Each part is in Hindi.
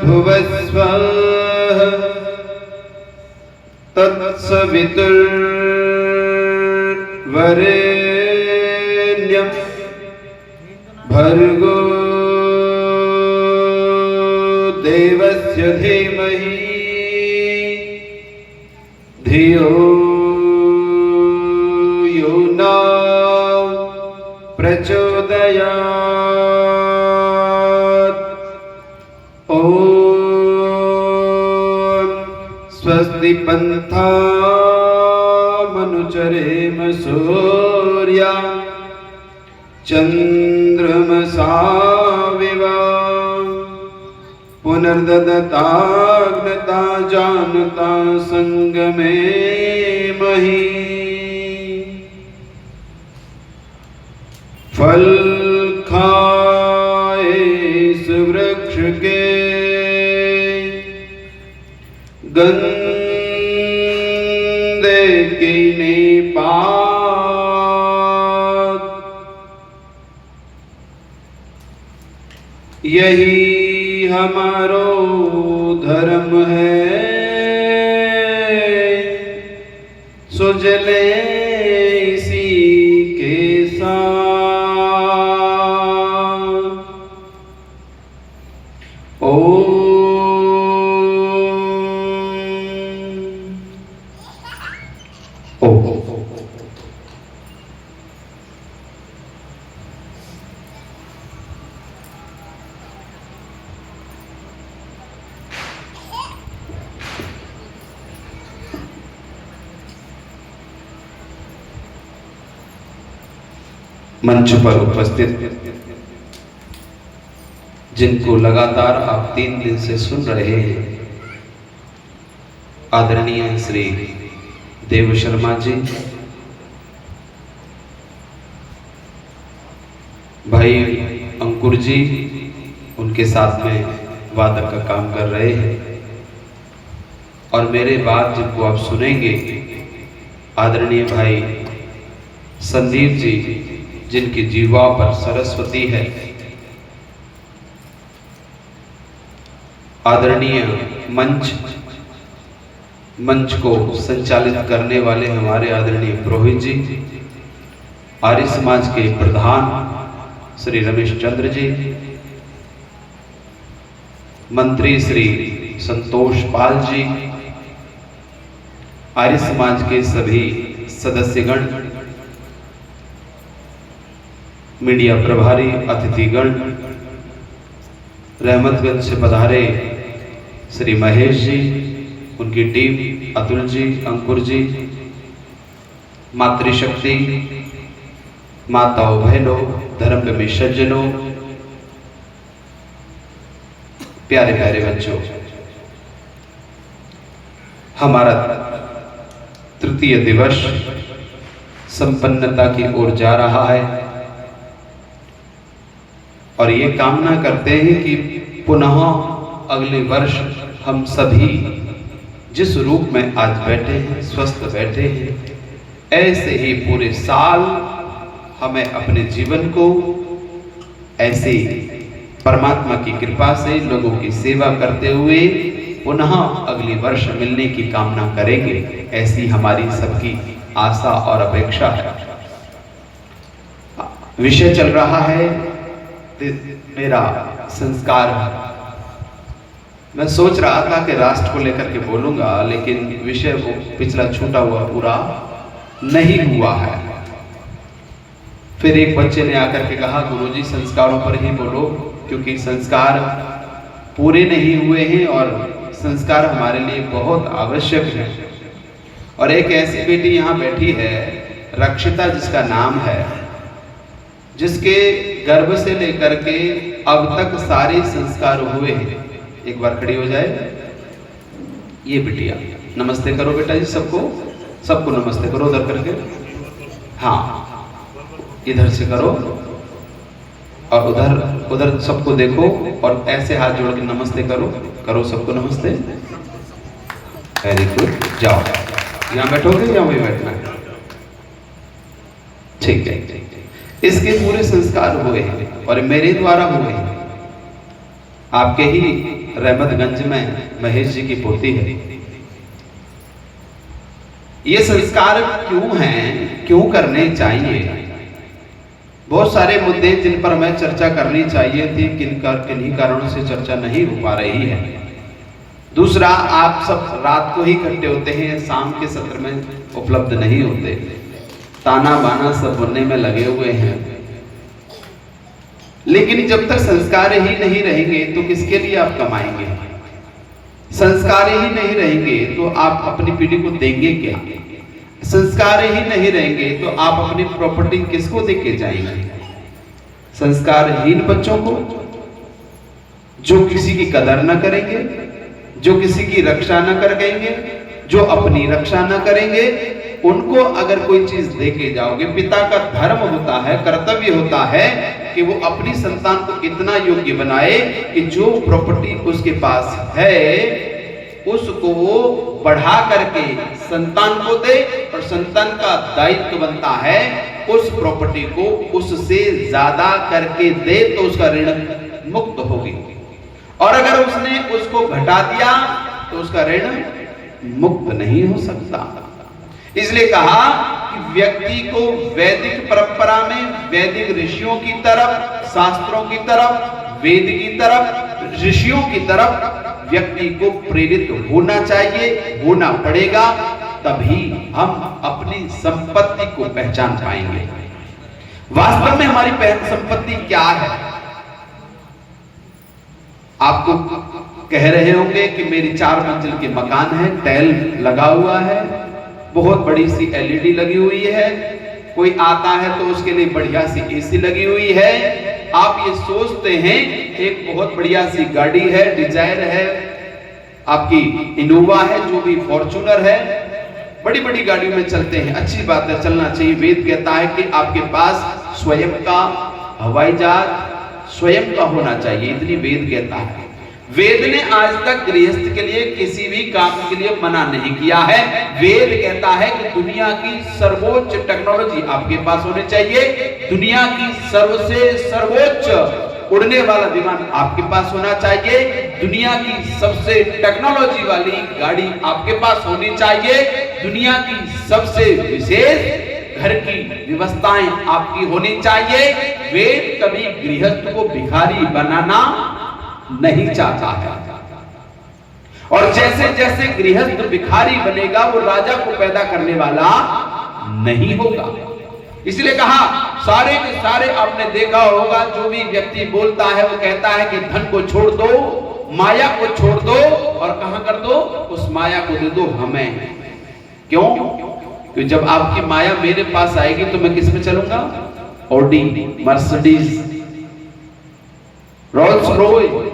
भुवस्वः तत्सवितुर्वरेण्यं भर्गो देवस्य धीमहि धियो यो न प्रचोदयात्। ॐ स्वस्ति पन्थामनुचरेम सूर्या चन्द्रमसा विव पुनर्ददताग्नता जानता संगमे मही। फल खाए इस वृक्ष के गंधे की निपात, यही हमारो धर्म है। सुजले इसी के साथ। ओम मंच पर उपस्थित जिनको लगातार आप 3 दिन से सुन रहे हैं, आदरणीय श्री देव शर्मा जी, भाई अंकुर जी उनके साथ में वादक का काम कर रहे हैं, और मेरे बाद जिनको आप सुनेंगे आदरणीय भाई संदीप जी जिनकी जीवा पर सरस्वती है, आदरणीय मंच को संचालित करने वाले हमारे आदरणीय पुरोहित जी, आर्य समाज के प्रधान श्री रमेश चंद्र जी, मंत्री श्री संतोष पाल जी, आर्य समाज के सभी सदस्यगण, मीडिया प्रभारी, अतिथिगण, रहमतगंज से पधारे श्री महेश जी, उनकी टीम, अतुल जी, अंकुर जी, मातृशक्ति, माताओं बहनों, धर्म प्रेमी सज्जनों, प्यारे प्यारे बच्चों, हमारा तृतीय दिवस संपन्नता की ओर जा रहा है और ये कामना करते हैं कि पुनः अगले वर्ष हम सभी जिस रूप में आज बैठे हैं, स्वस्थ बैठे हैं, ऐसे ही पूरे साल हमें अपने जीवन को ऐसे परमात्मा की कृपा से लोगों की सेवा करते हुए पुनः अगले वर्ष मिलने की कामना करेंगे। ऐसी हमारी सबकी आशा और अपेक्षा है। विषय चल रहा है मेरा संस्कार। मैं सोच रहा था कि राष्ट्र को लेकर के बोलूंगा, लेकिन विषय वो पिछला छूटा हुआ पूरा नहीं हुआ है। फिर एक बच्चे ने आकर के कहा, गुरुजी संस्कारों पर ही बोलो, क्योंकि संस्कार पूरे नहीं हुए हैं और संस्कार हमारे लिए बहुत आवश्यक है। और एक ऐसी बेटी यहाँ बैठी है, रक्षिता जिसका नाम है, जिसके गर्भ से लेकर के अब तक सारे संस्कार हुए हैं। एक बार खड़ी हो जाए। ये बिटिया, नमस्ते करो बेटा जी, सबको नमस्ते करो उधर करके। हाँ, इधर से करो और उधर सबको देखो और ऐसे हाथ जोड़ के नमस्ते करो सबको नमस्ते। Very good. जाओ, यहाँ बैठोगे या वहीं बैठना है? ठीक है। इसके पूरे संस्कार हुए हैं और मेरे द्वारा हुए हैं। आपके ही रहमतगंज में महेश जी की पोती है। ये संस्कार क्यों हैं, क्यों करने चाहिए? बहुत सारे मुद्दे जिन पर हमें चर्चा करनी चाहिए थी, किन्हीं कारणों से चर्चा नहीं हो पा रही है। दूसरा, आप सब रात को ही इकट्ठे होते हैं, शाम के सत्र में उपलब्ध नहीं होते, ताना बाना सब बुनने में लगे हुए हैं। लेकिन जब तक संस्कार ही नहीं रहेंगे तो किसके लिए आप कमाएंगे? संस्कार ही नहीं रहेंगे तो आप अपनी पीढ़ी को देंगे क्या? संस्कार ही नहीं रहेंगे तो आप अपनी प्रॉपर्टी किसको दे के जाएंगे? संस्कारहीन बच्चों को, जो किसी की कदर न करेंगे, जो किसी की रक्षा न करेंगे, जो अपनी रक्षा न करेंगे, उनको अगर कोई चीज दे के जाओगे, पिता का धर्म होता है, कर्तव्य होता है कि वो अपनी संतान को इतना योग्य बनाए कि जो प्रॉपर्टी उसके पास है उसको वो बढ़ा करके संतान को दे, और संतान का दायित्व बनता है उस प्रॉपर्टी को उससे ज्यादा करके दे तो उसका ऋण मुक्त होगी, और अगर उसने उसको घटा दिया तो उसका ऋण मुक्त नहीं हो सकता। इसलिए कहा कि व्यक्ति को वैदिक परंपरा में, वैदिक ऋषियों की तरफ, शास्त्रों की तरफ, वेद की तरफ, ऋषियों की तरफ व्यक्ति को प्रेरित होना चाहिए, होना पड़ेगा, तभी हम अपनी संपत्ति को पहचान पाएंगे। वास्तव में हमारी संपत्ति क्या है? आपको कह रहे होंगे कि मेरी 4 मंजिल के मकान है, टाइल लगा हुआ है, बहुत बड़ी सी एलईडी लगी हुई है, कोई आता है तो उसके लिए बढ़िया सी एसी लगी हुई है। आप ये सोचते हैं एक बहुत बढ़िया सी गाड़ी है, डिजायर है, आपकी इनोवा है, जो भी फॉर्च्यूनर है, बड़ी बड़ी गाड़ियों में चलते हैं, अच्छी बात है, चलना चाहिए। वेद कहता है कि आपके पास स्वयं का हवाई जहाज स्वयं का होना चाहिए, इतनी वेद कहता है। वेद ने आज तक गृहस्थ के लिए किसी भी काम के लिए मना नहीं किया है। वेद कहता है कि दुनिया की सर्वोच्च टेक्नोलॉजी आपके पास होनी चाहिए, दुनिया की सर्वोच्च उड़ने वाला विमान आपके पास होना चाहिए, दुनिया की सबसे टेक्नोलॉजी वाली गाड़ी आपके पास होनी चाहिए, दुनिया की सबसे विशेष घर की व्यवस्थाएं आपकी होनी चाहिए। वेद कभी गृहस्थ को भिखारी बनाना नहीं चाहता है, और जैसे जैसे गृहस्थ भिखारी बनेगा वो राजा को पैदा करने वाला नहीं होगा। इसलिए कहा, सारे के सारे आपने देखा होगा, जो भी व्यक्ति बोलता है वो कहता है कि धन को छोड़ दो, माया को छोड़ दो, और कहां कर दो? उस माया को दे दो हमें। क्यों? क्योंकि जब आपकी माया मेरे पास आएगी तो मैं किस पे चलूंगा? ऑडी, मर्सिडीज, रोल्स रॉयस,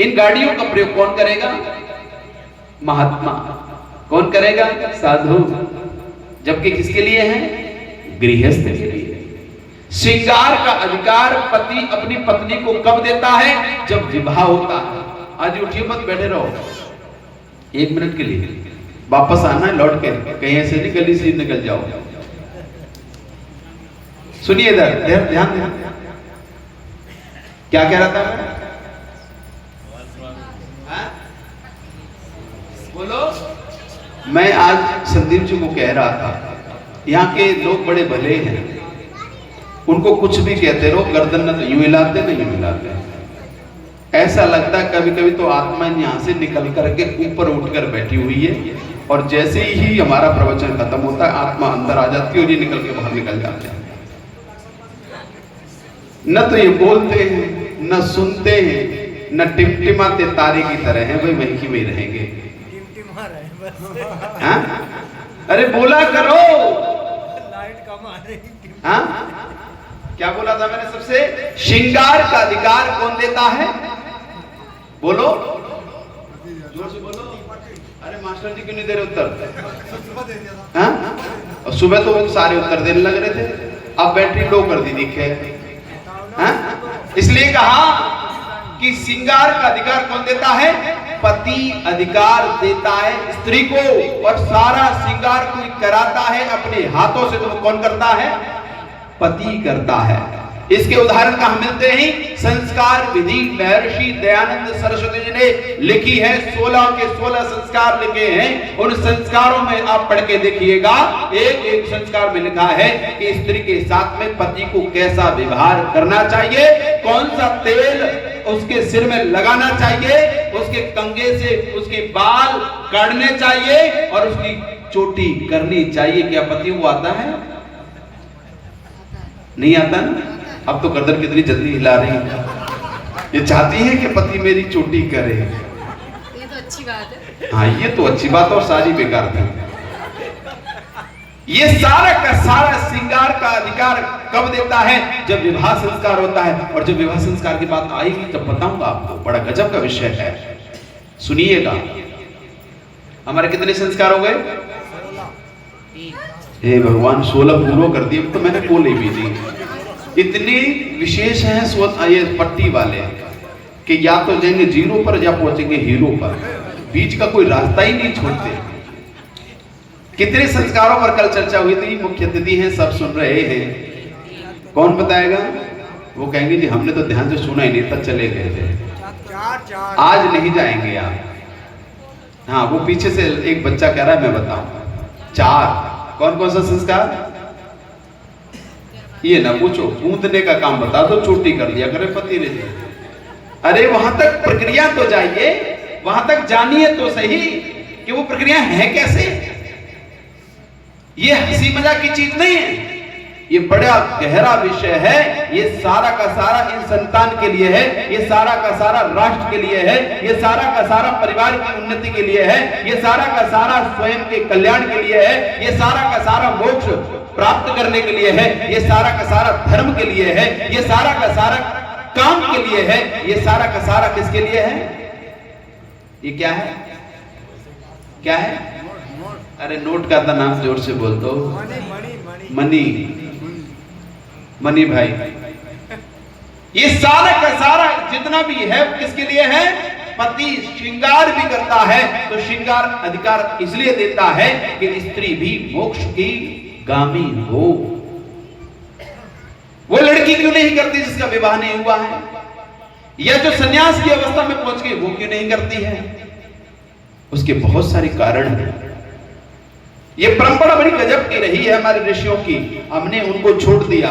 इन गाड़ियों का प्रयोग कौन करेगा? महात्मा। कौन करेगा? साधु। जबकि किसके लिए है? गृहस्थ के लिए। श्रृंगार का अधिकार पति अपनी पत्नी को कब देता है? जब विवाह होता है। आज उठिए मत, बैठे रहो 1 मिनट के लिए, वापस आना है लौट के, कहीं ऐसे नहीं गली से निकल जाओ। सुनिए इधर, ध्यान दें, क्या कह रहा था मैं? बोलो। मैं आज संदीप जी को कह रहा था, यहाँ के लोग बड़े भले हैं, उनको कुछ भी कहते रहो, गर्दन न तो यूं हिलाते न यूं हिलाते। ऐसा लगता है कभी कभी तो आत्मा यहाँ से निकल करके ऊपर उठकर बैठी हुई है, और जैसे ही हमारा प्रवचन खत्म होता है आत्मा अंदर आ जाती है और ये निकल के बाहर निकल जाते हैं। न तो ये बोलते हैं, न सुनते हैं, न टिमटिमाते तारे की तरह हैं, वही वहीं की वहीं रहेंगे। हाँ? अरे बोला करो, लाइट कम आ रही। हाँ? क्या बोला था मैंने? सबसे श्रृंगार का अधिकार कौन देता है? बोलो, जोर से बोलो। अरे मास्टर जी क्यों नहीं दे रहे उत्तर? हाँ? और सुबह तो सारे उत्तर देने लग रहे थे, अब बैटरी लो कर दी दिखे। हाँ? इसलिए कहा कि श्रृंगार का अधिकार कौन देता है? पति अधिकार देता है स्त्री को, और सारा श्रृंगार कोई कराता है अपने हाथों से, तो वो कौन करता है? पति करता है। इसके उदाहरण कहां मिलते हैं? संस्कार विधि महर्षि दयानंद सरस्वती जी ने लिखी है, 16 के 16 संस्कार लिखे हैं। उन संस्कारों में आप पढ़ के देखिएगा, एक एक संस्कार में लिखा है कि स्त्री के साथ में पति को कैसा व्यवहार करना चाहिए, कौन सा तेल उसके सिर में लगाना चाहिए, उसके कंघे से उसके बाल काटने चाहिए और उसकी चोटी करनी चाहिए। क्या पतियों को आता है? नहीं आता ना? अब तो गर्दन कितनी जल्दी हिला रही है, ये चाहती है कि पति मेरी चोटी करे। ये तो अच्छी बात है। हाँ, ये तो अच्छी बात और सारी बेकार थी। ये सारा का सारा श्रृंगार का अधिकार कब देता है? जब विवाह संस्कार होता है। और जब विवाह संस्कार की बात आएगी तब बताऊंगा आपको, बड़ा गजब का विषय है, सुनिएगा। हमारे कितने संस्कार हो गए? हे भगवान, 16 पूरा कर दिए। तो मैंने बोले भी नहीं, इतने विशेष हैं ये पट्टी वाले कि या तो जाएंगे 0 पर या पहुंचेंगे हीरो पर, बीच का कोई रास्ता ही नहीं छोड़ते। कितने संस्कारों पर कल चर्चा हुई थी, मुख्य अतिथि हैं, सब सुन रहे हैं। कौन बताएगा? वो कहेंगे जी हमने तो ध्यान से सुना ही नहीं था, चले गए थे। आज नहीं जाएंगे आप। हाँ, वो पीछे से एक बच्चा कह रहा है मैं बताऊं। 4 कौन कौन सा संस्कार? ये ना पूछो, गूंदने का काम बता दो, चोटी कर लिया करे पति ने। अरे वहां तक प्रक्रिया तो जाइए, वहां तक जानिए तो सही कि वो प्रक्रिया है कैसे। ये हंसी मजाक की चीज नहीं है, ये बड़ा गहरा विषय है। ये सारा का सारा इन संतान के लिए है, ये सारा का सारा राष्ट्र के लिए है, ये सारा का सारा परिवार की उन्नति के लिए है, ये सारा का सारा स्वयं के कल्याण के लिए है, ये सारा का सारा मोक्ष प्राप्त करने के लिए है, ये सारा का सारा धर्म के लिए है, ये सारा का सारा काम के लिए है, ये सारा का सारा किसके लिए है? ये क्या है? क्या है? अरे नोट का था नाम, जोर से बोल दो। मनी, मनी भाई। ये सारा का सारा जितना भी है किसके लिए है? पति श्रृंगार भी करता है तो श्रृंगार अधिकार इसलिए देता है कि स्त्री भी मोक्ष की गामी हो। वो लड़की क्यों नहीं करती जिसका विवाह नहीं हुआ है? या जो सन्यास की अवस्था में पहुंच गई वो क्यों नहीं करती है? उसके बहुत सारे कारण हैं। ये परंपरा बड़ी गजब की रही है हमारे ऋषियों की। हमने उनको छोड़ दिया,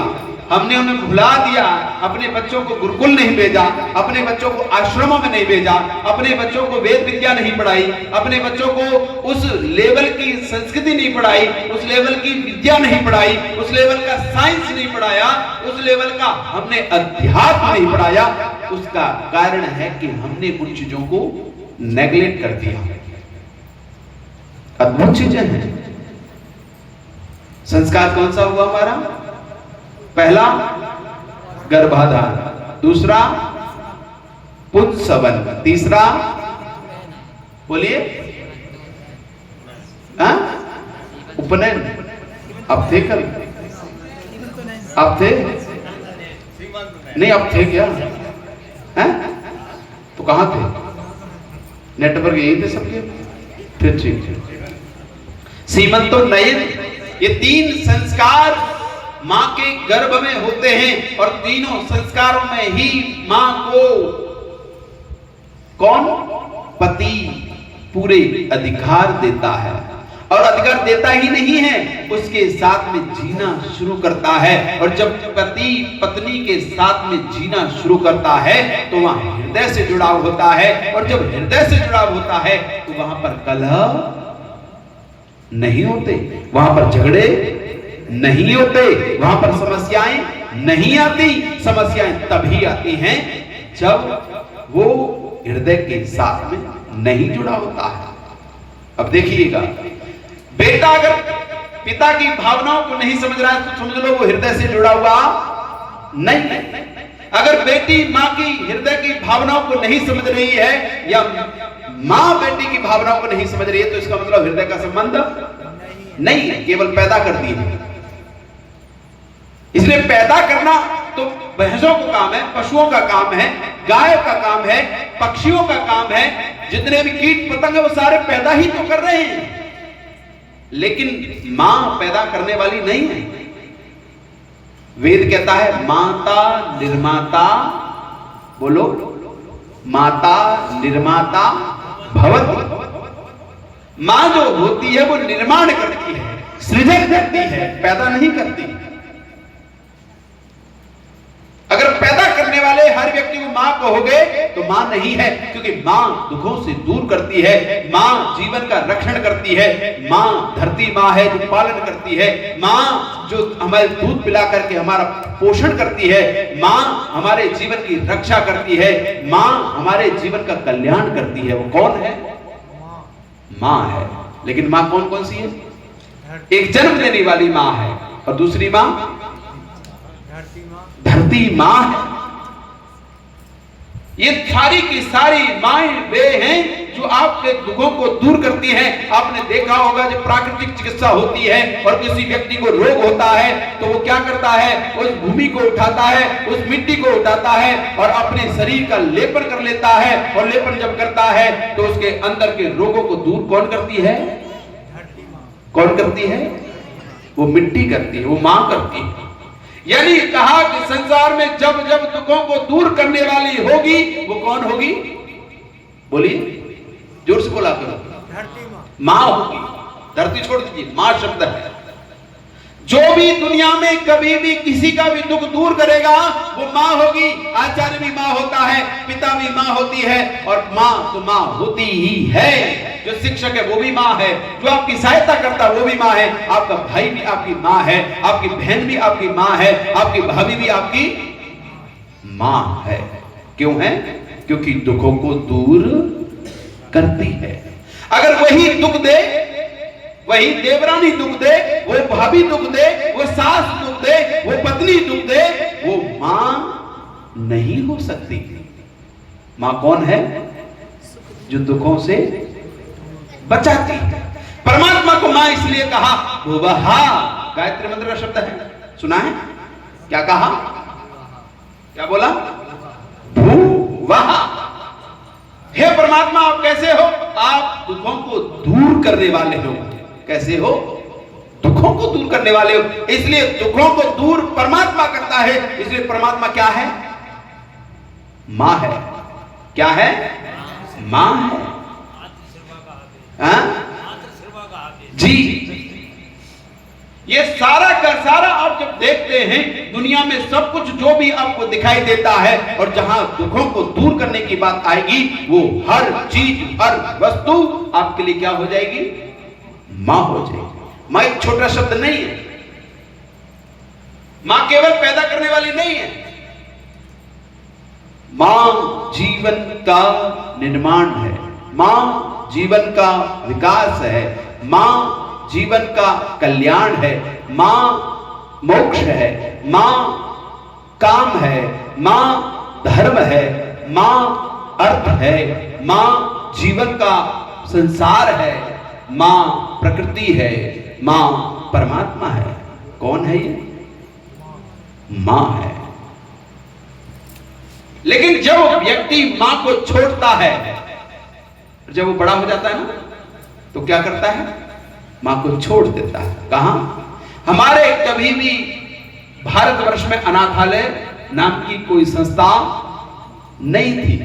हमने उन्हें भुला दिया, अपने बच्चों को गुरुकुल नहीं भेजा, अपने बच्चों को आश्रमों में नहीं भेजा, अपने बच्चों को वेद विद्या नहीं पढ़ाई, अपने बच्चों को उस लेवल की संस्कृति नहीं पढ़ाई, उस लेवल की विद्या नहीं पढ़ाई, उस लेवल का साइंस नहीं पढ़ाया, उस लेवल का हमने अध्यात्म नहीं पढ़ाया। उसका कारण है कि हमने उन चीजों को नेग्लेक्ट कर दिया। अद्भुत चीजें हैं। संस्कार कौन सा हुआ हमारा? पहला गर्भाधान, दूसरा पुंसवन, तीसरा बोलिए उपनयन। अब थे कल? अब थे नहीं? अब थे क्या? हैं? तो कहां थे? नेटवर्क यही थे सबके? फिर ठीक है। सीमंतोन्नयन, ये 3 संस्कार मां के गर्भ में होते हैं और तीनों संस्कारों में ही मां को कौन? पति पूरे अधिकार देता है। और अधिकार देता ही नहीं है, उसके साथ में जीना शुरू करता है। और जब पति पत्नी के साथ में जीना शुरू करता है तो वहां हृदय से जुड़ाव होता है। और जब हृदय से जुड़ाव होता है तो वहां पर कलह नहीं होते, वहां पर झगड़े नहीं होते, वहां पर समस्याएं नहीं आती। समस्याएं तभी आती हैं जब वो हृदय के साथ में नहीं जुड़ा होता है। अब देखिएगा, बेटा अगर पिता की भावनाओं को नहीं समझ रहा है तो समझ लो वो हृदय से जुड़ा हुआ नहीं। अगर बेटी मां की हृदय की भावनाओं को नहीं समझ रही है या मां बेटी की भावनाओं को नहीं समझ रही है तो इसका मतलब हृदय का संबंध नहीं है, केवल पैदा कर दी है। इसलिए पैदा करना तो भैंसों का काम है, पशुओं का काम है, गाय का काम है, पक्षियों का काम है। जितने भी कीट पतंग है वो सारे पैदा ही तो कर रहे हैं, लेकिन मां पैदा करने वाली नहीं है। वेद कहता है माता निर्माता, बोलो, माता निर्माता भवति। मां जो होती है वो निर्माण करती है, सृजन करती है, पैदा नहीं करती। अगर पैदा करने वाले हर व्यक्ति को मां कहोगे तो मां नहीं है, क्योंकि मां दुखों से दूर करती है, मां जीवन का रक्षण करती है, मां धरती मां है जो पालन करती है, मां जो हमारे दूध पिला करके हमारा पोषण करती है, मां हमारे जीवन की रक्षा करती है, मां हमारे जीवन का कल्याण करती है। वो कौन है? मां है। लेकिन मां कौन कौन सी है? एक जन्म देने वाली मां है, और दूसरी मां धरती मां है। ये सारी की सारी माएं वे हैं जो आपके दुखों को दूर करती हैं। आपने देखा होगा जब प्राकृतिक चिकित्सा होती है और किसी व्यक्ति को रोग होता है तो वो क्या करता है? उस भूमि को उठाता है, उस मिट्टी को उठाता है और अपने शरीर का लेपन कर लेता है, और लेपन जब करता है तो उसके अंदर के रोगों को दूर कौन करती है? कौन करती है? वो मिट्टी करती है, वो मां करती है। यानी कहा कि संसार में जब जब दुखों को दूर करने वाली होगी वो कौन होगी? बोलिए, जोर से बोला करो। मां होगी। धरती छोड़ दीजिए, मां शब्द है। जो भी दुनिया में कभी भी किसी का भी दुख दूर करेगा वो मां होगी। आचार्य भी मां होता है, पिता भी मां होती है, और मां तो मां होती ही है। जो शिक्षक है वो भी मां है, जो आपकी सहायता करता है वो भी मां है, आपका भाई भी आपकी मां है, आपकी बहन भी आपकी मां है, आपकी भाभी भी आपकी मां है। क्यों है? क्योंकि दुखों को दूर करती है। अगर वही दुख दे, वही देवरानी दुख दे, वो भाभी दुख दे, वो सास दुख दे, वो पत्नी दुख दे, वो मां नहीं हो सकती। मां कौन है? जो दुखों से बचाती है। परमात्मा को मां इसलिए कहा भुवहा, गायत्री मंत्र का शब्द है, सुना है? क्या कहा? क्या बोला? भुवहा। हे परमात्मा आप कैसे हो? आप दुखों को दूर करने वाले हो। कैसे हो? दुखों को दूर करने वाले हो। इसलिए दुखों को दूर परमात्मा करता है। इसलिए परमात्मा क्या है? मां है। क्या है? मां है। जी, ये सारा का सारा आप जब देखते हैं दुनिया में सब कुछ जो भी आपको दिखाई देता है, और जहां दुखों को दूर करने की बात आएगी वो हर चीज, हर वस्तु आपके लिए क्या हो जाएगी? मां हो जाएगी। मां एक छोटा शब्द नहीं है। मां केवल पैदा करने वाली नहीं है। मां जीवन का निर्माण है, मां जीवन का विकास है, मां जीवन का कल्याण है, मां मोक्ष है, मां काम है, मां धर्म है, मां अर्थ है, मां जीवन का संसार है, मां प्रकृति है, मां परमात्मा है। कौन है ये? मां है। लेकिन जब व्यक्ति मां को छोड़ता है, जब वो बड़ा हो जाता है ना, तो क्या करता है? मां को छोड़ देता है। कहां? हमारे कभी भी भारतवर्ष में अनाथालय नाम की कोई संस्था नहीं थी।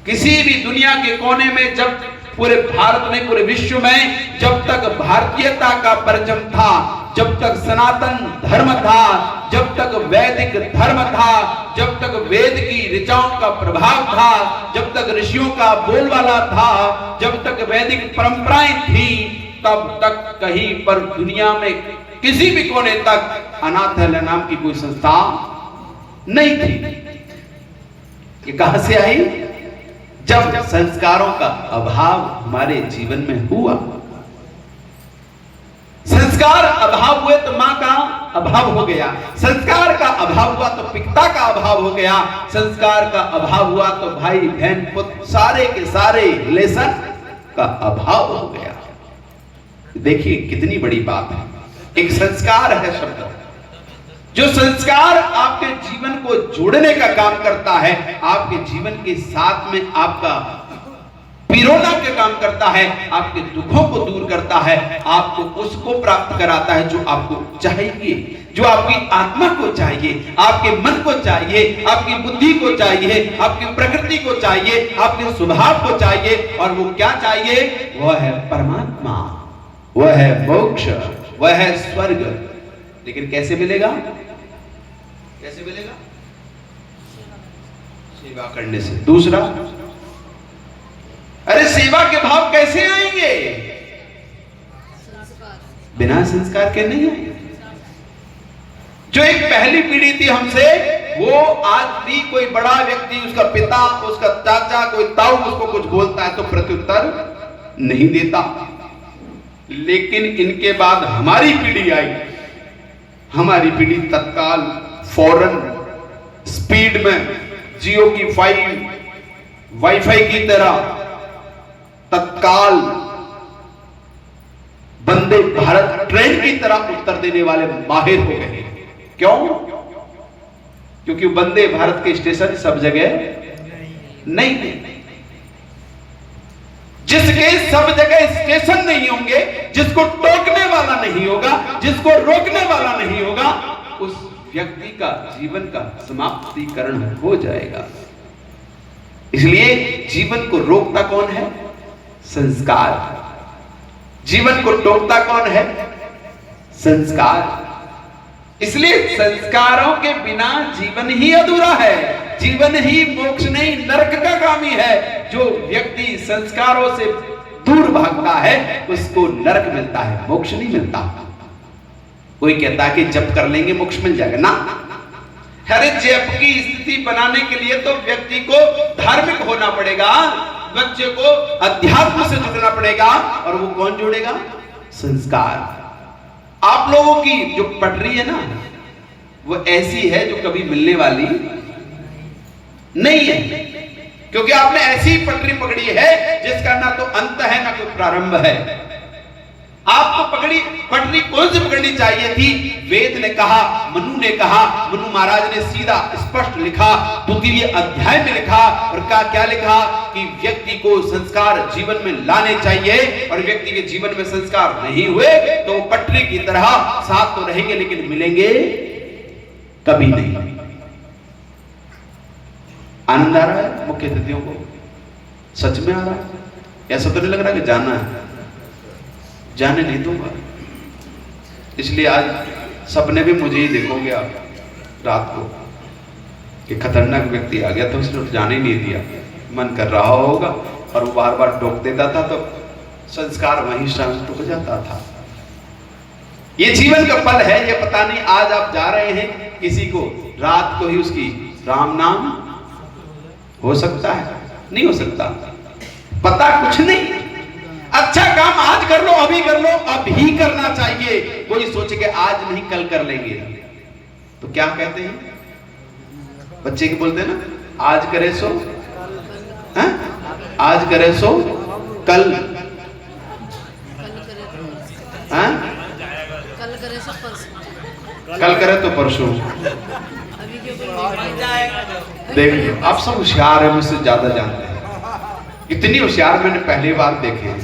किसी भी दुनिया के कोने में, जब पूरे भारत में, पूरे विश्व में जब तक भारतीयता का परचम था, जब तक सनातन धर्म था, जब तक वैदिक धर्म था, जब तक वेद की ऋचाओं का प्रभाव था, जब तक ऋषियों का बोलबाला था, जब तक वैदिक परंपराएं थी, तब तक कहीं पर दुनिया में किसी भी कोने तक अनाथालय नाम की कोई संस्था नहीं थी। ये कहां से आई? जब संस्कारों का अभाव हमारे जीवन में हुआ। संस्कार अभाव हुए तो मां का अभाव हो गया, संस्कार का अभाव हुआ तो पिता का अभाव हो गया, संस्कार का अभाव हुआ तो भाई बहन पुत्र सारे के सारे रिलेशन का अभाव हो गया। देखिए कितनी बड़ी बात है। एक संस्कार है शब्द, जो संस्कार आपके जीवन को जोड़ने का काम करता है, आपके जीवन के साथ में आपका पिरोना के काम करता है, आपके दुखों को दूर करता है, आपको उसको प्राप्त कराता है जो आपको चाहिए, जो आपकी आत्मा को चाहिए, आपके मन को चाहिए, आपकी बुद्धि को चाहिए, आपकी प्रकृति को चाहिए, आपके स्वभाव को चाहिए। और वो क्या चाहिए? वह है परमात्मा, वह है मोक्ष, वह है स्वर्ग। लेकिन कैसे मिलेगा? कैसे मिलेगा? सेवा करने से। दूसरा, अरे सेवा के भाव कैसे आएंगे? बिना संस्कार के नहीं आएंगे। जो एक पहली पीढ़ी थी हमसे, वो आज भी कोई बड़ा व्यक्ति, उसका पिता, उसका चाचा, कोई ताऊ उसको कुछ बोलता है तो प्रत्युत्तर नहीं देता। लेकिन इनके बाद हमारी पीढ़ी आई, हमारी पीढ़ी तत्काल, फौरन, स्पीड में, जियो की 5 वाईफाई की तरह तत्काल वंदे भारत ट्रेन की तरह उत्तर देने वाले माहिर हो गए। क्यों? क्योंकि वंदे भारत के स्टेशन सब जगह नहीं थे। जिसके सब जगह स्टेशन नहीं होंगे, जिसको टोकने वाला नहीं होगा, जिसको रोकने वाला नहीं होगा, उस व्यक्ति का जीवन का समाप्तिकरण हो जाएगा। इसलिए जीवन को रोकता कौन है? संस्कार। जीवन को टोकता कौन है? संस्कार। इसलिए संस्कारों के बिना जीवन ही अधूरा है, जीवन ही मोक्ष नहीं नरक का कामी है। जो व्यक्ति संस्कारों से दूर भागता है उसको नरक मिलता है, मोक्ष नहीं मिलता। कोई कहता है कि जप कर लेंगे मोक्ष मिल जाएगा ना। अरे जप की स्थिति बनाने के लिए तो व्यक्ति को धार्मिक होना पड़ेगा, बच्चे को अध्यात्म से जुड़ना पड़ेगा। और वो कौन जोड़ेगा? संस्कार। आप लोगों की जो पटरी है ना, वो ऐसी है जो कभी मिलने वाली नहीं है, क्योंकि आपने ऐसी पटरी पकड़ी है जिसका ना तो अंत है ना कोई प्रारंभ है। आपको पटरी कौन सी पकड़नी चाहिए थी? वेद ने कहा, मनु ने कहा, मनु महाराज ने सीधा स्पष्ट लिखा, 2वें अध्याय में लिखा। और क्या लिखा? कि व्यक्ति को संस्कार जीवन में लाने चाहिए, और व्यक्ति के जीवन में संस्कार नहीं हुए तो वो पटरी की तरह साथ तो रहेंगे लेकिन मिलेंगे कभी नहीं। आनंद आ रहा है मुख्य अतिथियों को? सच में आ रहा है? ऐसा तो नहीं लग रहा कि जाना है? जाने नहीं दूंगा। इसलिए आज सपने भी मुझे ही देखोगे आप रात को कि खतरनाक व्यक्ति आ गया, तो उसने जाने ही नहीं दिया। मन कर रहा होगा और वो बार बार टोक देता था तो संस्कार वहीं शांत हो जाता था। ये जीवन का पल है, ये पता नहीं आज आप जा रहे हैं, किसी को रात को ही उसकी राम नाम हो सकता है, नहीं हो सकता, पता कुछ नहीं। अच्छा काम आज कर लो, अभी कर लो, अभी करना चाहिए। कोई सोचे कि आज नहीं कल कर लेंगे, तो क्या कहते हैं बच्चे के? बोलते हैं ना, आज करे सो है? आज करे सो कल, है? कल करे तो परसों। देख लो, आप सब होशियार है, मुझसे ज्यादा जानते हैं। इतनी होशियार मैंने पहली बार देखे।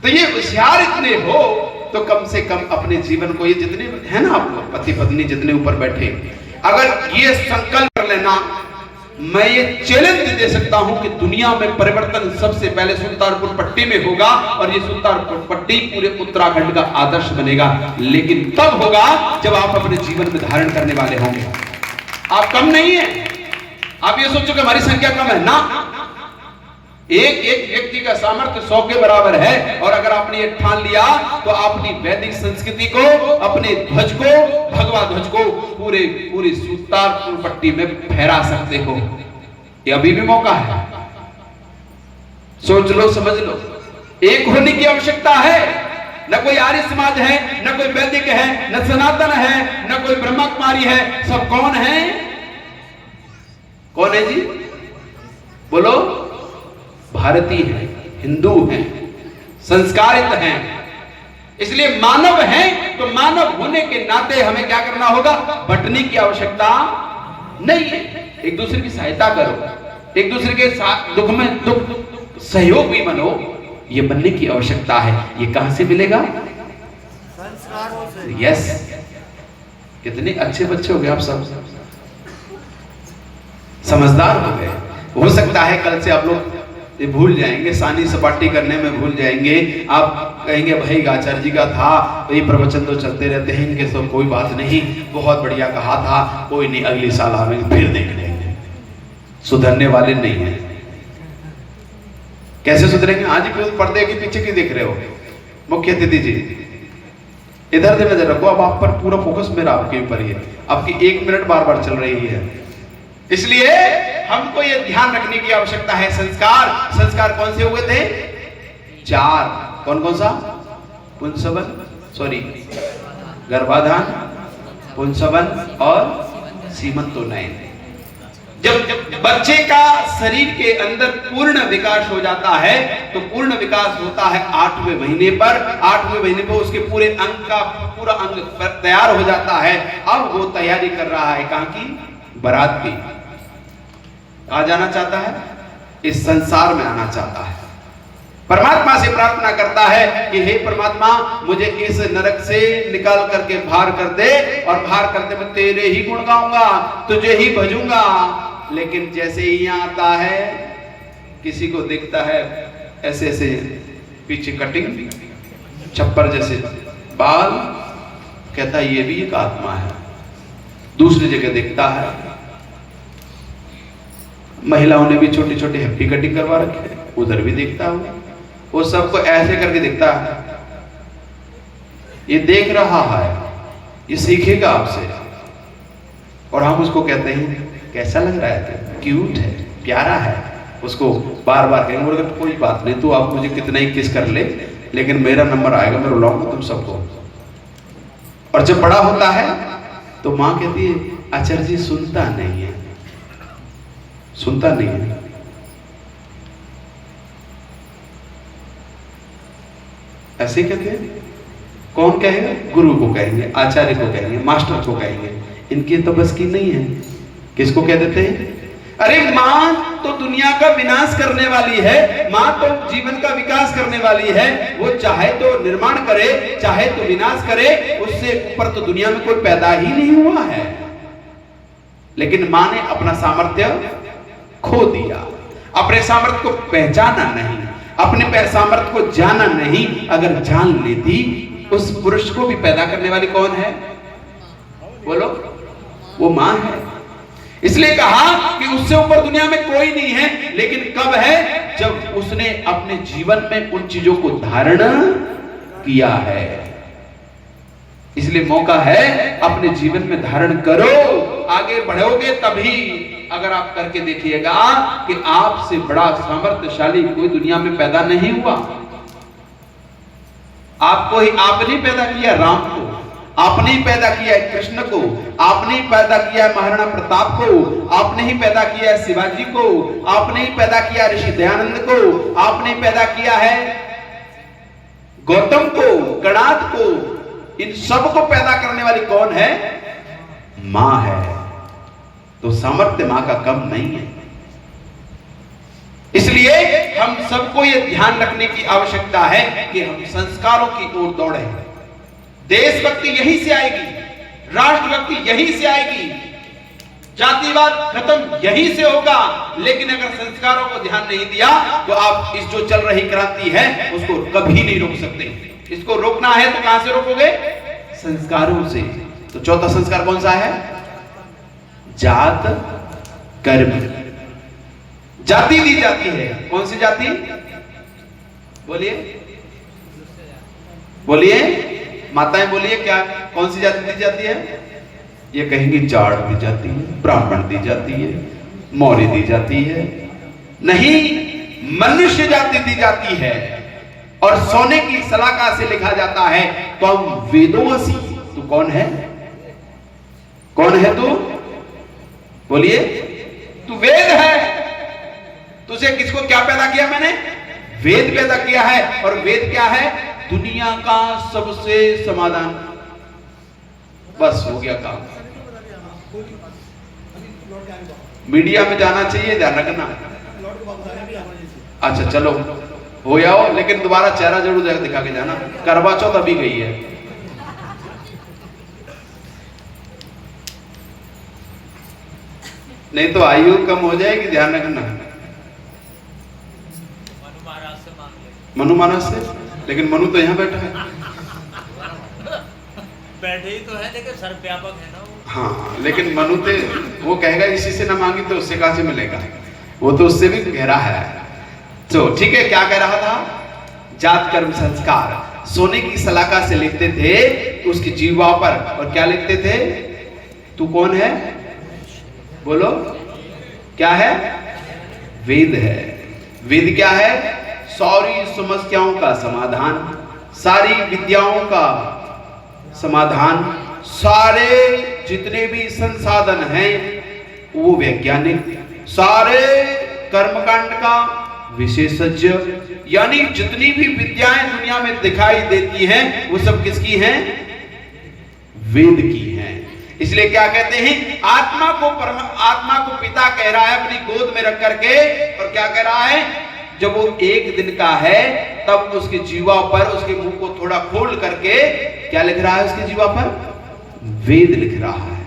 तो ये होशियार इतने हो तो कम से कम अपने जीवन को, ये जितने है ना आप लोग पति पत्नी जितने ऊपर बैठे, अगर ये संकल्प कर लेना, मैं ये चैलेंज दे सकता हूं कि दुनिया में परिवर्तन सबसे पहले सुल्तानपुर पट्टी में होगा, और ये सुल्तानपुर पट्टी पूरे उत्तराखंड का आदर्श बनेगा। लेकिन तब होगा जब आप अपने जीवन में धारण करने वाले होंगे। आप कम नहीं है। आप ये सोचो कि हमारी संख्या कम है ना, एक एक व्यक्ति का सामर्थ्य 100 के बराबर है। और अगर आपने ये ठान लिया तो अपनी वैदिक संस्कृति को, अपने ध्वज को, भगवा ध्वज को पूरी सुल्तानपुर पट्टी में फहरा सकते हो। ये अभी भी मौका है, सोच लो, समझ लो। एक होने की आवश्यकता है। न कोई आर्य समाज है, न कोई वैदिक है, न सनातन है, न कोई ब्रह्मा कुमारी है। सब कौन है? कौन है जी? बोलो। भारतीय हैं, हिंदू हैं, संस्कारित हैं। इसलिए मानव हैं, तो मानव होने के नाते हमें क्या करना होगा? बंटने की आवश्यकता नहीं है। एक दूसरे की सहायता करो, एक दूसरे के साथ दुख में दुख सहयोग भी बनो, ये बनने की आवश्यकता है। ये कहां से मिलेगा? संस्कारों से। यस, कितने अच्छे बच्चे हो गए आप सब, समझदार हो गए। हो सकता है कल से आप लोग ये भूल जाएंगे, सानी सपाटी करने में भूल जाएंगे। आप कहेंगे भाई आचार्य जी का था, ये प्रवचन तो चलते रहते हैं, इनके सब कोई बात नहीं, बहुत बढ़िया कहा था, कोई नहीं, अगले साल आवेंगे फिर देख लेंगे। सुधरने वाले नहीं है। कैसे सुधरेंगे? आज ही पर्दे के पीछे क्यों देख रहे हो? मुख्य अतिथि जी इधर से नजर रखो, अब आप पर पूरा फोकस मेरा आपके ऊपर ही है। आपकी 1 मिनट बार बार चल रही है, इसलिए हमको ये ध्यान रखने की आवश्यकता है। संस्कार कौन से हुए थे? 4। कौन कौन सा? पुंसवन, सॉरी, गर्भाधान, पुंसवन और सीमंतोन्नयन। जब बच्चे का शरीर के अंदर पूर्ण विकास हो जाता है, तो पूर्ण विकास होता है 8वें महीने पर। 8वें महीने पर उसके पूरे अंग का पूरा अंग तैयार हो जाता है। अब वो तैयारी कर रहा है कहां की? बारात की। आ जाना चाहता है, इस संसार में आना चाहता है। परमात्मा से प्रार्थना करता है कि हे परमात्मा, मुझे इस नरक से निकाल करके बाहर कर दे, और बाहर करते मैं तेरे ही गुण गाऊंगा, तुझे ही भजूंगा। लेकिन जैसे ही यहाँ आता है, किसी को दिखता है ऐसे ऐसे पीछे कटिंग, छप्पर जैसे बाल, कहता है ये भी एक आत्मा है। दूसरी जगह दिखता है महिलाओं ने भी छोटी छोटी हैप्पी कटिंग करवा रखी है, उधर भी देखता हूं, वो सबको ऐसे करके दिखता है। ये देख रहा है, ये सीखेगा आपसे, और हम उसको कहते हैं कैसा लग रहा है, क्यूट है, प्यारा है, उसको बार बार कहेंगे बोले कोई बात नहीं, तू आप मुझे कितना ही किस कर ले, लेकिन मेरा नंबर आएगा, मैं रुलाऊंगा तुम सबको। और जब बड़ा होता है तो माँ कहती है आचार्य जी सुनता नहीं है, सुनता नहीं है। ऐसे कहते हैं। कौन कहेगा? गुरु को कहेंगे, आचार्य को कहेंगे, मास्टर को कहेंगे। इनकी तो बस की नहीं है। किसको कह देते हैं? अरे माँ तो दुनिया का विनाश करने वाली है, माँ तो जीवन का विकास करने वाली है, वो चाहे तो निर्माण करे, चाहे तो विनाश करे, उससे ऊपर तो दुनिया में कोई पैदा ही नहीं हुआ है। लेकिन माँ ने अपना सामर्थ्य खो दिया, अपने सामर्थ्य को पहचाना नहीं, अपने सामर्थ्य को जाना नहीं। अगर जान लेती, उस पुरुष को भी पैदा करने वाली कौन है? बोलो, वो मां है। इसलिए कहा कि उससे ऊपर दुनिया में कोई नहीं है। लेकिन कब है? जब उसने अपने जीवन में उन चीजों को धारण किया है। इसलिए मौका है, अपने जीवन में धारण करो, आगे बढ़ोगे तभी। अगर आप करके देखिएगा कि आपसे बड़ा सामर्थ्यशाली कोई दुनिया में पैदा नहीं हुआ। आपको ही आपने पैदा किया राम को, आपने ही पैदा किया है कृष्ण को, आपने ही पैदा किया है महाराणा प्रताप को, आपने ही पैदा किया है शिवाजी को, आपने ही पैदा किया ऋषि दयानंद को, आपने ही पैदा किया है गौतम को, गणाद को। इन सबको पैदा करने वाली कौन है? मां है। तो सामर्थ्य मां का कम नहीं है। इसलिए हम सबको यह ध्यान रखने की आवश्यकता है कि हम संस्कारों की ओर दौड़े। देशभक्ति यहीं से आएगी, राष्ट्रभक्ति यहीं से आएगी, जातिवाद खत्म यहीं से होगा। लेकिन अगर संस्कारों को ध्यान नहीं दिया तो आप इस जो चल रही क्रांति है उसको कभी नहीं रोक सकते। इसको रोकना है तो कहां से रोकोगे? संस्कारों से। तो चौथा संस्कार कौन सा है? जात कर्म। जाति दी जाती है। कौन सी जाति? बोलिए बोलिए माताएं बोलिए, क्या कौन सी जाति दी जाती है? ये कहेंगी जाट दी जाती है, ब्राह्मण दी जाती है, मौर्य दी जाती है। नहीं, मनुष्य जाति दी जाती है। और सोने की सलाखा से लिखा जाता है तुम वेदोसी। तू कौन है? कौन है तू? बोलिए, तू वेद है। तुझे किसको क्या पैदा किया? मैंने वेद पैदा किया है। और वेद क्या है? दुनिया का सबसे समाधान। बस हो गया काम। मीडिया में जाना चाहिए, ध्यान रखना। अच्छा चलो हो जाओ, लेकिन दोबारा चेहरा जरूर दिखा के जाना, करवा चौथ अभी गई है। नहीं तो आयु कम हो जाएगी, ध्यान रखना। मनु महाराज से, लेकिन मनु तो यहाँ बैठा है। बैठे ही तो है, लेकिन सर्वव्यापक है ना वो। हाँ, लेकिन मनु ते वो कहेगा इसी से ना मांगी तो उससे कहां से मिलेगा, वो तो उससे भी गहरा है। तो ठीक है, क्या कह रहा था? जात कर्म संस्कार सोने की सलाखा से लिखते थे उसकी जीवा पर, और क्या लिखते थे? तू कौन है? बोलो क्या है? वेद है। वेद क्या है? सारी समस्याओं का समाधान, सारी विद्याओं का समाधान, सारे जितने भी संसाधन हैं वो वैज्ञानिक, सारे कर्मकांड का विशेषज्ञ, यानी जितनी भी विद्याएं दुनिया में दिखाई देती हैं वो सब किसकी हैं? वेद की हैं। इसलिए क्या कहते हैं? आत्मा को पिता कह रहा है अपनी गोद में रख करके, और क्या कह रहा है? जब वो 1 दिन का है तब उसके जीवा पर, उसके मुंह को थोड़ा खोल करके क्या लिख रहा है उसके जीवा पर? वेद लिख रहा है।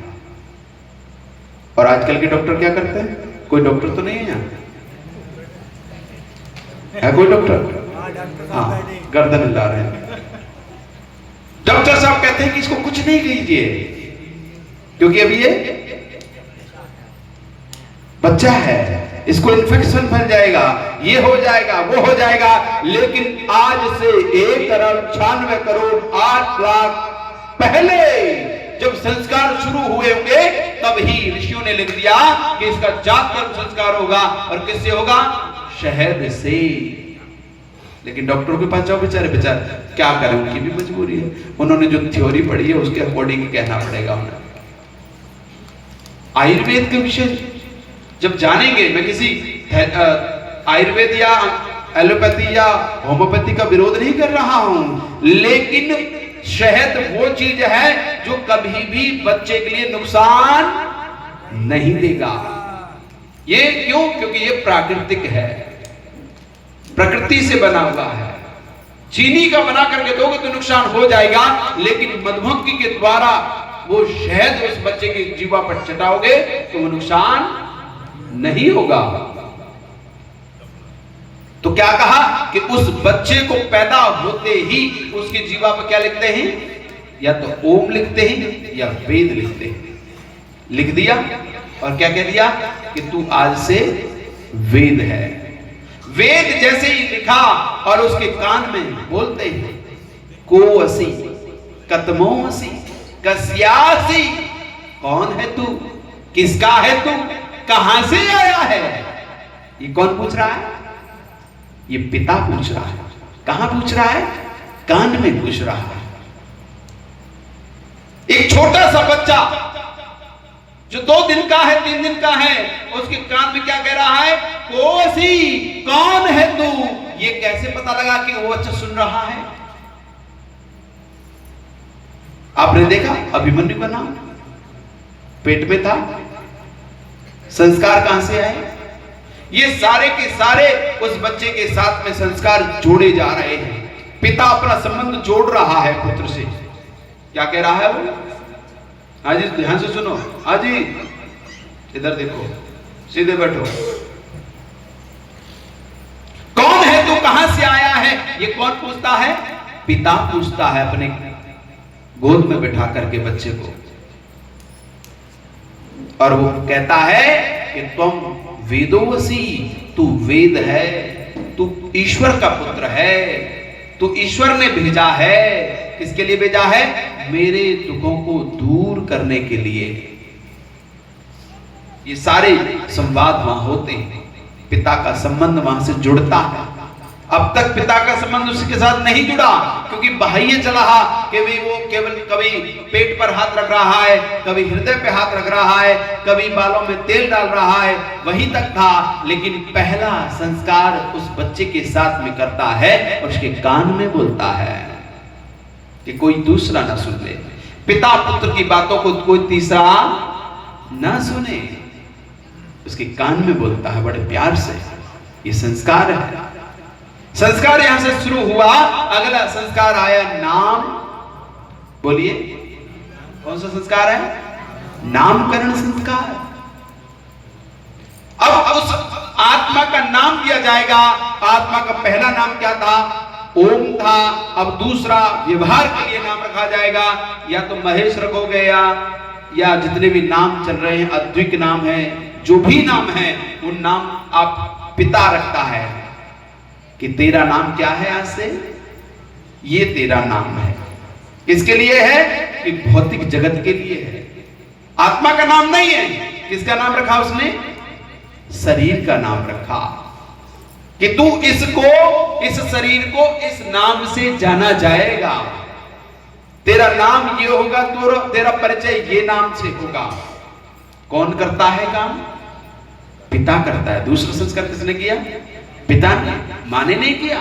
और आजकल के डॉक्टर क्या करते हैं? कोई डॉक्टर तो नहीं है यहाँ? है कोई डॉक्टर? हाँ, गर्दन हिला रहे हैं। डॉक्टर साहब कहते हैं कि इसको कुछ नहीं कीजिए, क्योंकि अभी ये बच्चा है, इसको इन्फेक्शन फैल जाएगा, ये हो जाएगा, वो हो जाएगा। लेकिन आज से 1,96 करोड़ 8 लाख पहले जब संस्कार शुरू हुए होंगे तब ही ऋषियों ने लिख दिया कि इसका जात कर्म संस्कार होगा। और किससे होगा? शहद से। लेकिन डॉक्टरों के पास जाओ, बेचारे क्या करें, उनकी भी मजबूरी है। उन्होंने जो थ्योरी पढ़ी है उसके अकॉर्डिंग कहना पड़ेगा उन्हें। आयुर्वेद के विषय जब जानेंगे, मैं किसी आयुर्वेद या एलोपैथी या होम्योपैथी का विरोध नहीं कर रहा हूं, लेकिन शहद वो चीज है जो कभी भी बच्चे के लिए नुकसान नहीं देगा। ये क्यों? क्योंकि ये प्राकृतिक है, प्रकृति से बना हुआ है। चीनी का बना करके दोगे तो नुकसान हो जाएगा, लेकिन मधुमक्खी के द्वारा वो शहद उस बच्चे के जीवा पर चटाओगे तो वो नुकसान नहीं होगा। तो क्या कहा कि उस बच्चे को पैदा होते ही उसके जीवा पर क्या लिखते हैं? या तो ओम लिखते हैं या वेद लिखते हैं। लिख दिया और क्या कह दिया कि तू आज से वेद है। वेद जैसे ही लिखा और उसके कान में बोलते हैं को असी कतमो असी कस्यासी, कौन है तू, किसका है तू, कहां से आया है? ये कौन पूछ रहा है? ये पिता पूछ रहा है। कहां पूछ रहा है? कान में पूछ रहा है। एक छोटा सा बच्चा जो 2 दिन का है, 3 दिन का है, उसके कान में क्या कह रहा है? कोसी, कौन है तू? ये कैसे पता लगा कि वो बच्चा सुन रहा है? आपने देखा अभिमन्यु का नाम पेट में था, संस्कार कहां से आए? ये सारे के सारे उस बच्चे के साथ में संस्कार जोड़े जा रहे हैं। पिता अपना संबंध जोड़ रहा है पुत्र से। क्या कह रहा है वो? हाँ जी, ध्यान से सुनो। हाँ जी, इधर देखो, सीधे बैठो। कौन है तू, कहां से आया है? ये कौन पूछता है? पिता पूछता है अपने गोद में बैठा करके बच्चे को। और वो कहता है कि तुम वेदोवसी, तू वेद है, तू ईश्वर का पुत्र है, तू ईश्वर ने भेजा है। किसके लिए भेजा है? मेरे दुखों को दूर करने के लिए। ये सारे संवाद वहां होते हैं, पिता का संबंध वहां से जुड़ता है। अब तक पिता का संबंध उसके साथ नहीं जुड़ा, क्योंकि बाह्य चला कि वो केवल कभी पेट पर हाथ रख रहा है, कभी हृदय पे हाथ रख रहा है, कभी बालों में तेल डाल रहा है, वहीं तक था। लेकिन पहला संस्कार उस बच्चे के साथ में करता है और उसके कान में बोलता है कि कोई दूसरा ना सुन ले। पिता पुत्र की बातों को कोई तीसरा ना सुने, उसके कान में बोलता है बड़े प्यार से। ये संस्कार है। संस्कार यहां से शुरू हुआ। अगला संस्कार आया नाम। बोलिए कौन सा संस्कार है? नामकरण संस्कार। अब उस आत्मा का नाम दिया जाएगा। आत्मा का पहला नाम क्या था? ओम था। अब दूसरा व्यवहार के लिए नाम रखा जाएगा। या तो महेश रखोगे या जितने भी नाम चल रहे हैं, अद्विक नाम है, जो भी नाम है, उन नाम आप पिता रखता है कि तेरा नाम क्या है, आज से ये तेरा नाम है। किसके लिए है? कि भौतिक जगत के लिए है। आत्मा का नाम नहीं है। किसका नाम रखा उसने? शरीर का नाम रखा कि तू इसको, इस शरीर को इस नाम से जाना जाएगा। तेरा नाम ये होगा, तेरा परिचय ये नाम से होगा। कौन करता है काम? पिता करता है। दूसरा संस्कार किसने किया? पिता ने। मां ने नहीं किया।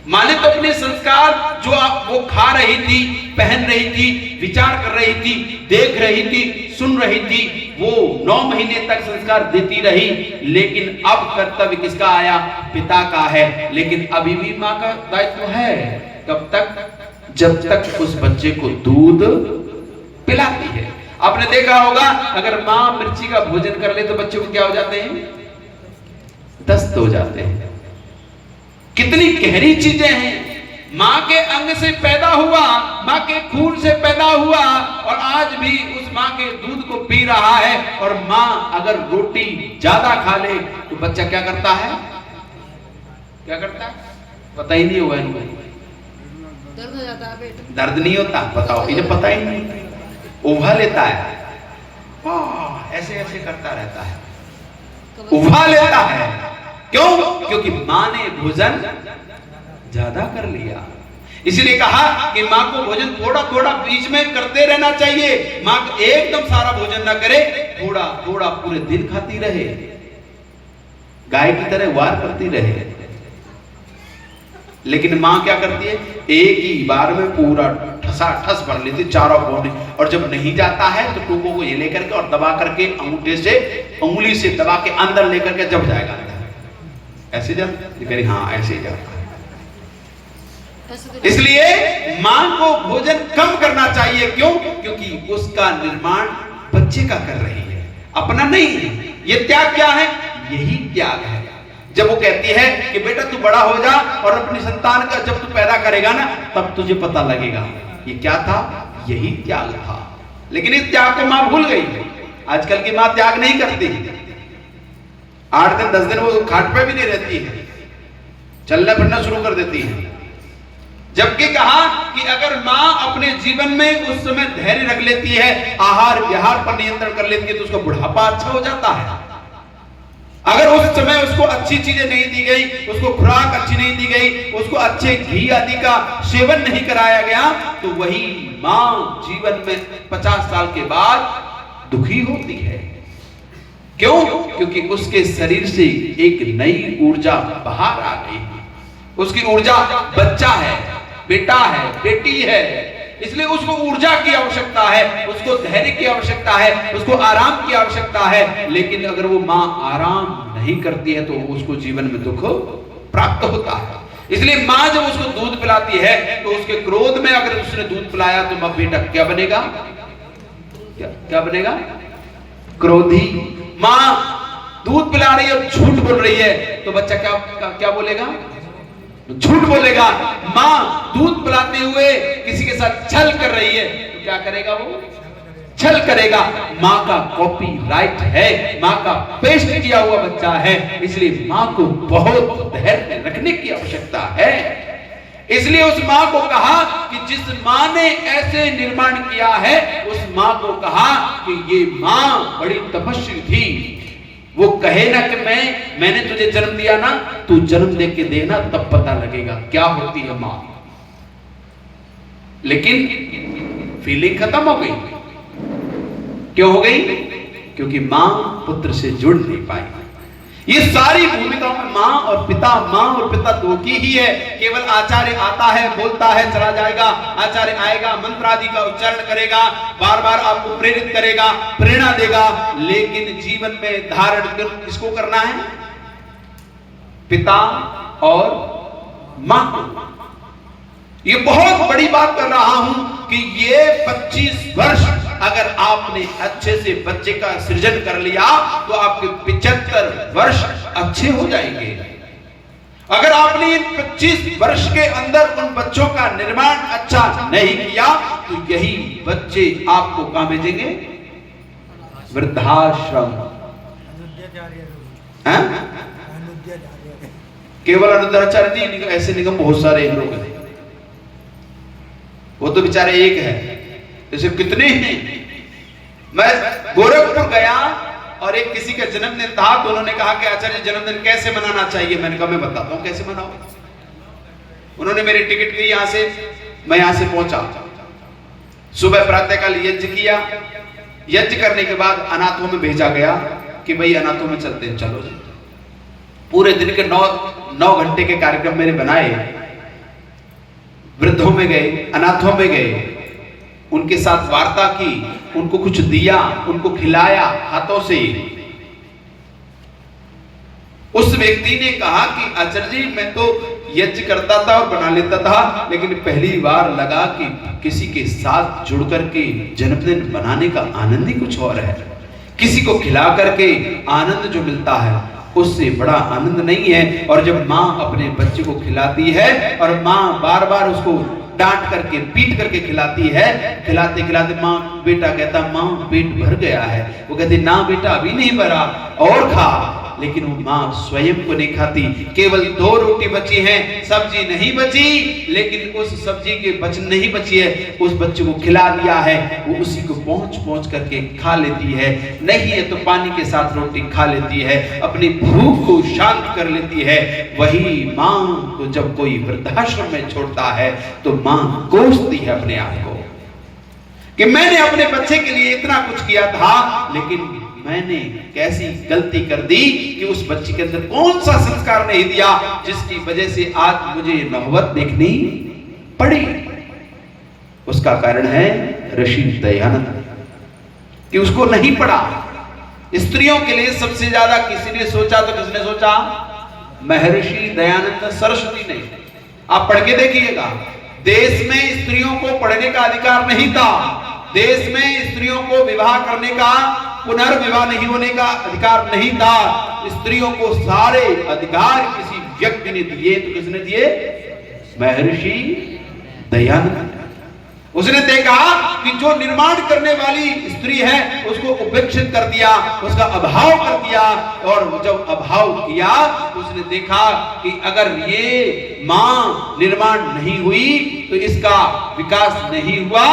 मां ने तो अपने संस्कार जो वो खा रही थी, पहन रही थी, विचार कर रही थी, देख रही थी, सुन रही थी, वो 9 महीने तक संस्कार देती रही। लेकिन अब कर्तव्य किसका आया? पिता का है। लेकिन अभी भी मां का दायित्व है। कब तक? जब तक उस बच्चे को दूध पिलाती है। आपने देखा होगा, अगर मां मिर्ची का भोजन कर ले तो बच्चे को क्या हो जाते हैं? दस्त हो जाते हैं। कितनी गहरी चीजें हैं। मां के अंग से पैदा हुआ, मां के खून से पैदा हुआ, और आज भी उस मां के दूध को पी रहा है। और मां अगर रोटी ज्यादा खा ले तो बच्चा क्या करता है? क्या करता है? पता ही नहीं होगा इनको। दर्द हो जाता है पेट। दर्द नहीं होता? बताओ, इन्हें पता ही नहीं। उभा लेता है, ऐसे ऐसे करता रहता है, उभा लेता है। क्यों? क्योंकि मां ने भोजन ज्यादा कर लिया। इसलिए कहा कि मां को भोजन थोड़ा थोड़ा बीच में करते रहना चाहिए। मां एकदम सारा भोजन ना करे, थोड़ा थोड़ा पूरे दिन खाती रहे, गाय की तरह वार करती रहे। लेकिन मां क्या करती है? एक ही बार में पूरा ठसा ठस भर लेती, चारों कोने। और जब नहीं जाता है तो टूकों को ये लेकर के और दबा करके अंगूठे से, उंगली से दबा के अंदर लेकर के जब जाएगा, ऐसे जाता, हाँ ऐसे ही जाता। इसलिए मां को भोजन कम करना चाहिए। क्यों? क्योंकि उसका निर्माण बच्चे का कर रही है, अपना नहीं है। ये त्याग क्या है? यही त्याग है। जब वो कहती है कि बेटा तू बड़ा हो जा और अपनी संतान का जब तू पैदा करेगा ना, तब तुझे पता लगेगा। ये क्या था? यही त्याग था। लेकिन इस त्याग को मां भूल गई। आजकल की मां त्याग नहीं करती। 8 दिन 10 दिन वो खाट पे भी नहीं रहती है, चलना फिरना शुरू कर देती है। जबकि कहा कि अगर मां अपने जीवन में उस समय धैर्य रख लेती है, आहार विहार पर नियंत्रण कर लेती है, तो उसका बुढ़ापा अच्छा हो जाता है। अगर उस समय उसको अच्छी चीजें नहीं दी गई, उसको खुराक अच्छी नहीं दी गई, उसको अच्छे घी आदि का सेवन नहीं कराया गया, तो वही मां जीवन में 50 साल के बाद दुखी होती है। क्यों? क्योंकि उसके शरीर से एक नई ऊर्जा बाहर आ गई। उसकी ऊर्जा बच्चा है, बेटा है, बेटी है, इसलिए उसको ऊर्जा की आवश्यकता है, उसको धैर्य की आवश्यकता है, उसको आराम की आवश्यकता है। लेकिन अगर वो मां आराम नहीं करती है तो उसको जीवन में दुख प्राप्त होता है। इसलिए मां जब उसको दूध पिलाती है तो उसके क्रोध में अगर उसने दूध पिलाया तो मां बेटा क्या बनेगा? क्या बनेगा? क्रोधी। मां दूध पिला रही है और झूठ बोल रही है तो बच्चा क्या बोलेगा? झूठ बोलेगा। मां दूध पिलाते हुए किसी के साथ छल कर रही है तो क्या करेगा? वो छल करेगा। मां का कॉपीराइट है, मां का पेस्ट किया हुआ बच्चा है, इसलिए मां को बहुत धैर्य रखने की आवश्यकता है। इसलिए उस मां को कहा कि जिस मां ने ऐसे निर्माण किया है, उस मां को कहा कि ये मां बड़ी तपस्वी थी। वो कहे ना कि मैंने तुझे जन्म दिया ना, तू जन्म दे के देना, तब पता लगेगा क्या होती है मां। लेकिन फीलिंग खत्म हो गई। क्यों हो गई? क्योंकि मां पुत्र से जुड़ नहीं पाई। ये सारी भूमिकाओं में मां और पिता दो की ही है। केवल आचार्य आता है, बोलता है, चला जाएगा। आचार्य आएगा, मंत्र आदि का उच्चारण करेगा, बार बार आपको प्रेरित करेगा, प्रेरणा देगा, लेकिन जीवन में धारण किसको करना है? पिता और मां को। ये बहुत बड़ी बात कर रहा हूं कि ये 25 वर्ष अगर आपने अच्छे से बच्चे का सृजन कर लिया तो आपके 75 वर्ष अच्छे हो जाएंगे। अगर आपने इन 25 वर्ष के अंदर उन बच्चों का निर्माण अच्छा नहीं किया तो यही बच्चे आपको कहां भेजेंगे? वृद्धाश्रम। केवल अनुद्राचार्य नहीं, ऐसे निगम बहुत सारे लोग हैं। वो तो बेचारे एक है, जैसे कितने हैं। मैं गोरखपुर गया और एक किसी का जन्मदिन था तो उन्होंने कहा कि आचार्य जन्मदिन कैसे मनाना चाहिए। मैंने कहा मैं बताता हूं कैसे मनाओ। उन्होंने मेरी टिकट ली यहां से, मैं यहां से पहुंचा। सुबह प्रातःकाल यज्ञ किया। यज्ञ करने के बाद अनाथों में भेजा गया कि भाई अनाथों में चलते हैं, चलो। पूरे दिन के 9 घंटे के कार्यक्रम मैंने बनाए। वृद्धों में गए, अनाथों में गए, उनके साथ वार्ता की, उनको कुछ दिया, उनको खिलाया हाथों से। उस व्यक्ति ने कहा कि आचार्य जी मैं तो यज्ञ करता था और बना लेता था, लेकिन पहली बार लगा कि किसी के साथ जुड़ करके जन्मदिन मनाने का आनंद ही कुछ और है। किसी को खिला करके आनंद जो मिलता है उससे बड़ा आनंद नहीं है। और जब माँ अपने बच्चे को खिलाती है और माँ बार बार उसको डांट करके पीट करके खिलाती है, खिलाते खिलाते माँ बेटा कहता माँ पेट भर गया है, वो कहती ना बेटा अभी नहीं भरा और खा। लेकिन वो माँ स्वयं को नहीं खाती। केवल 2 रोटी बची है, सब्जी नहीं बची, लेकिन उस सब्जी के बच नहीं बची है, उस बच्चे को खिला दिया है, वो उसी को पहुंच पहुंच करके खा लेती है। नहीं है तो पानी के साथ रोटी खा लेती है, अपनी भूख को शांत कर लेती है। वही माँ को जब कोई वृद्धाश्रम में छोड़ता है तो माँ कोसती है अपने आप को कि मैंने अपने बच्चे के लिए इतना कुछ किया था, लेकिन मैंने कैसी गलती कर दी कि उस बच्चे के अंदर कौन सा संस्कार नहीं दिया जिसकी वजह से आज मुझे नौबत देखनी पड़ी। उसका कारण है ऋषि दयानंद कि उसको नहीं पड़ा। स्त्रियों के लिए सबसे ज्यादा किसी ने सोचा तो किसने सोचा? महर्षि दयानंद सरस्वती ने। आप पढ़ के देखिएगा, देश में स्त्रियों को पढ़ने का अधिकार नहीं था। देश में स्त्रियों को विवाह करने का, पुनर्विवाह नहीं होने का अधिकार नहीं था। स्त्रियों को सारे अधिकार किसी व्यक्ति ने दिए तो किसने दिए? महर्षि दयानंद। उसने देखा कि जो निर्माण करने वाली स्त्री है उसको उपेक्षित कर दिया, उसका अभाव कर दिया, और जब अभाव किया तो उसने देखा कि अगर ये मां निर्माण नहीं हुई तो इसका विकास नहीं हुआ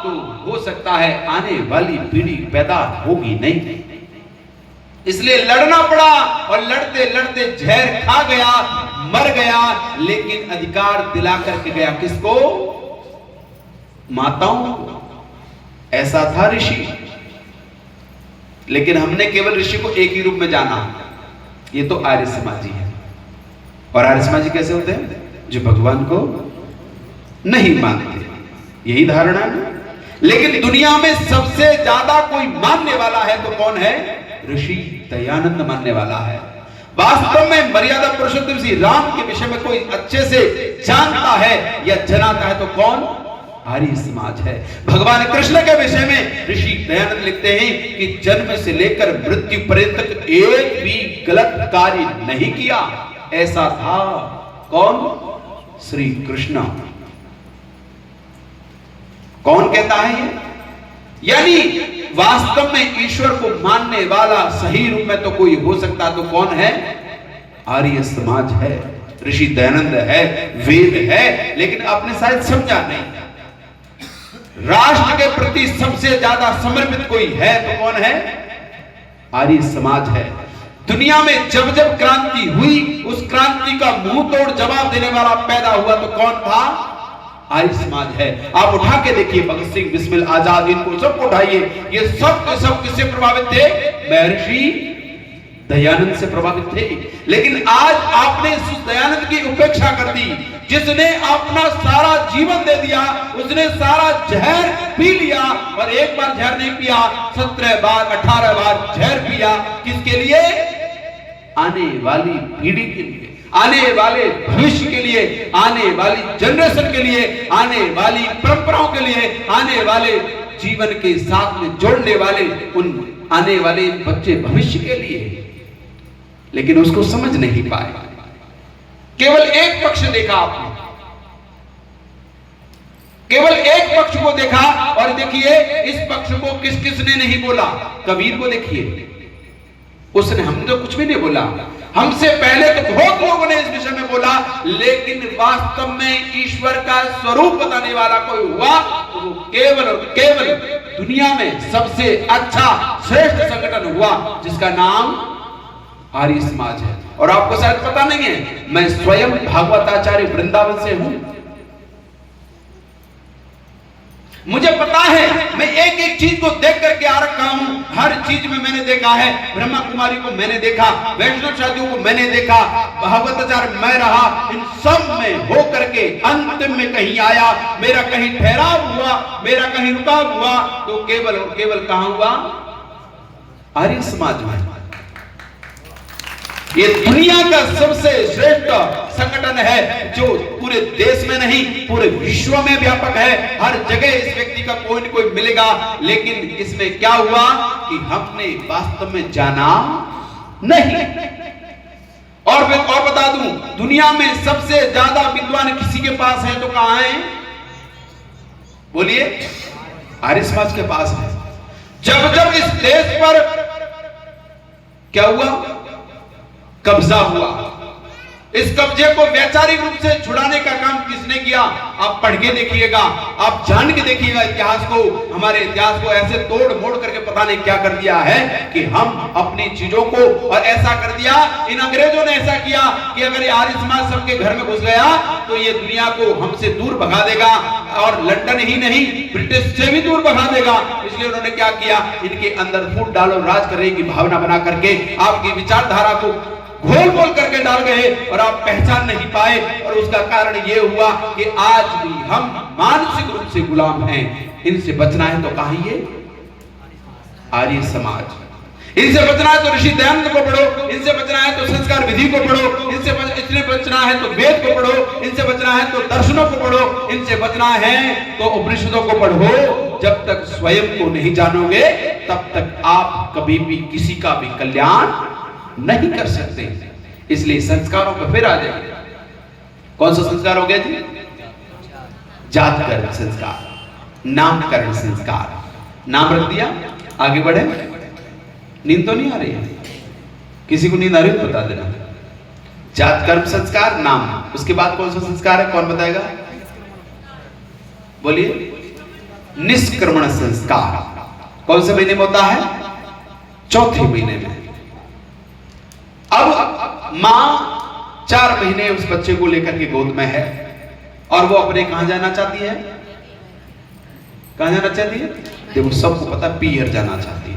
तो हो सकता है आने वाली पीढ़ी पैदा होगी नहीं। इसलिए लड़ना पड़ा और लड़ते लड़ते जहर खा गया, मर गया, लेकिन अधिकार दिला करके गया किसको? माताओं को। ऐसा था ऋषि। लेकिन हमने केवल ऋषि को एक ही रूप में जाना, ये तो आर्य समाजी है। और आर्य समाजी कैसे होते हैं? जो भगवान को नहीं मानते, यही धारणा है। लेकिन दुनिया में सबसे ज्यादा कोई मानने वाला है तो कौन है? ऋषि दयानंद मानने वाला है। वास्तव में मर्यादा पुरुषोत्तम श्री राम के विषय में कोई अच्छे से जानता है या जनाता है तो कौन? आर्य समाज है। भगवान कृष्ण के विषय में ऋषि दयानंद लिखते हैं कि जन्म से लेकर मृत्यु पर्यंत एक भी गलत कार्य नहीं किया। ऐसा था कौन? श्री कृष्ण। कौन कहता है ये? यानी वास्तव में ईश्वर को मानने वाला सही रूप में तो कोई हो सकता तो कौन है? आर्य समाज है, ऋषि दयानंद है, वेद है। लेकिन आपने शायद समझा नहीं, राष्ट्र के प्रति सबसे ज्यादा समर्पित कोई है तो कौन है? आर्य समाज है। दुनिया में जब जब क्रांति हुई उस क्रांति का मुंह तोड़ जवाब देने वाला पैदा हुआ तो कौन था? आर्य समाज है। आप उठा के देखिए, भगत सिंह, बिस्मिल, आजाद, इनको सबको उठाइए, ये सब के सब किससे प्रभावित थे? महर्षि दयानंद से प्रभावित थे। लेकिन आज आपने उस दयानंद की उपेक्षा कर दी, जिसने अपना सारा जीवन दे दिया, उसने सारा जहर पी लिया, और एक बार जहर नहीं पिया, 17 बार 18 बार जहर पिया। किसके लिए? आने वाली पीढ़ी के लिए। आने वाले भविष्य के लिए, आने वाली जनरेशन के लिए, आने वाली परंपराओं के लिए, आने वाले जीवन के साथ में जोड़ने वाले उन आने वाले बच्चे भविष्य के लिए। लेकिन उसको समझ नहीं पाए, केवल एक पक्ष देखा आपने, केवल एक पक्ष को देखा। और देखिए इस पक्ष को किस किसने नहीं बोला। कबीर को देखिए, उसने हमने तो कुछ भी नहीं बोला, हमसे पहले तो बहुत लोगों ने इस विषय में बोला, लेकिन वास्तव में ईश्वर का स्वरूप बताने वाला कोई हुआ तो वो केवल और केवल दुनिया में सबसे अच्छा श्रेष्ठ संगठन हुआ जिसका नाम आर्य समाज है। और आपको शायद पता नहीं है, मैं स्वयं भागवताचार्य वृंदावन से हूं। मुझे पता है, मैं एक एक चीज को देख करके आ रखा हूं। हर चीज में मैंने देखा है, ब्रह्मा कुमारी को मैंने देखा, वैष्णव शादियों को मैंने देखा, भागवताचार्य मैं रहा, इन सब में हो करके अंतिम में कहीं आया, मेरा कहीं ठहराव हुआ, मेरा कहीं रुकाव हुआ तो केवल और केवल कहां हुआ? आर्य समाज में। ये दुनिया का सबसे श्रेष्ठ संगठन है जो पूरे देश में नहीं पूरे विश्व में व्यापक है। हर जगह इस व्यक्ति का कोई न कोई मिलेगा। लेकिन इसमें क्या हुआ कि हमने वास्तव में जाना नहीं। और बता दूं, दुनिया में सबसे ज्यादा विद्वान किसी के पास है तो कहां है? बोलिए, आर्य समाज के पास है। जब जब इस देश पर क्या हुआ? कब्जा हुआ, इस कब्जे को वैचारिक रूप से छुड़ाने का काम किसने किया? आप पढ़ के देखिएगा, आप जान के देखिएगा इतिहास को। हमारे इतिहास को ऐसे तोड़ मोड़ करके पता नहीं क्या कर दिया है कि हम अपनी चीजों को, और ऐसा कर दिया इन अंग्रेजों ने ऐसा किया कि अगर ये आर्य समाज सबके घर में घुस गया तो ये दुनिया को हमसे दूर भगा देगा, और लंदन ही नहीं ब्रिटिश से भी दूर भगा देगा। इसलिए उन्होंने क्या किया? इनके अंदर फूट डालो, राज करने की भावना बना करके आपकी विचारधारा को घोल घोल करके डाल गए और आप पहचान नहीं पाए। और उसका कारण यह हुआ कि आज भी हम मानसिक रूप से गुलाम हैं। इनसे बचना है तो कहिए आर्य समाज, इनसे बचना है तो ऋषि दयानंद को पढ़ो, इनसे बचना है तो संस्कार विधि को पढ़ो, इनसे बचना है तो वेद को पढ़ो, इनसे बचना है तो दर्शनों को पढ़ो, इनसे बचना है तो उपनिषदों को पढ़ो। जब तक स्वयं को नहीं जानोगे तब तक आप कभी भी किसी का भी कल्याण नहीं कर सकते। इसलिए संस्कारों पर फिर आ जाइए। कौन सा संस्कार हो गया जी? जातकर्म संस्कार, नामकरण संस्कार। नाम रख दिया, आगे बढ़े। नींद तो नहीं आ रही है? किसी को नींद आ रही है बता देना। जातकर्म संस्कार, नाम। उसके बाद कौन सा संस्कार है? कौन बताएगा? बोलिए। निष्क्रमण संस्कार। कौन से महीने में होता है? चौथे महीने में। अब मां 4 महीने उस बच्चे को लेकर के गोद में है और वो अपने कहां जाना चाहती है? कहां जाना चाहती है? देखो सबको पता, पीहर जाना चाहती है।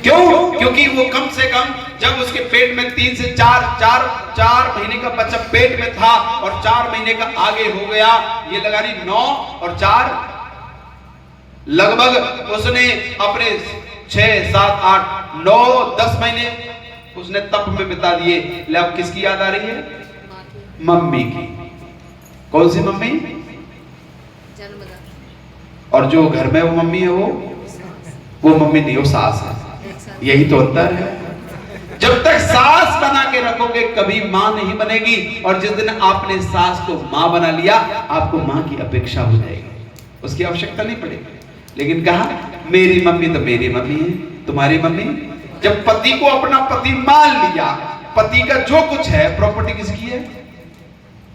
क्यों? क्योंकि वो कम से कम जब उसके पेट में 3 से 4 महीने का बच्चा पेट में था और 4 महीने का आगे हो गया, ये लगानी 9 और 4 लगभग उसने अपने 6, 7, 8, 9, 10 महीने उसने तप में बिता दिए। ले अब किसकी याद आ रही है? मम्मी की। कौन सी मम्मी? और जो घर में वो मम्मी है वो मम्मी नहीं, वो सास है। यही तो अंतर है। जब तक सास बना के रखोगे कभी मां नहीं बनेगी, और जिस दिन आपने सास को मां बना लिया आपको मां की अपेक्षा हो जाएगी, उसकी आवश्यकता नहीं पड़ेगी। लेकिन कहा मेरी मम्मी तो मेरी मम्मी है, तुम्हारी मम्मी। जब पति को अपना पति मान लिया, पति का जो कुछ है प्रॉपर्टी किसकी है?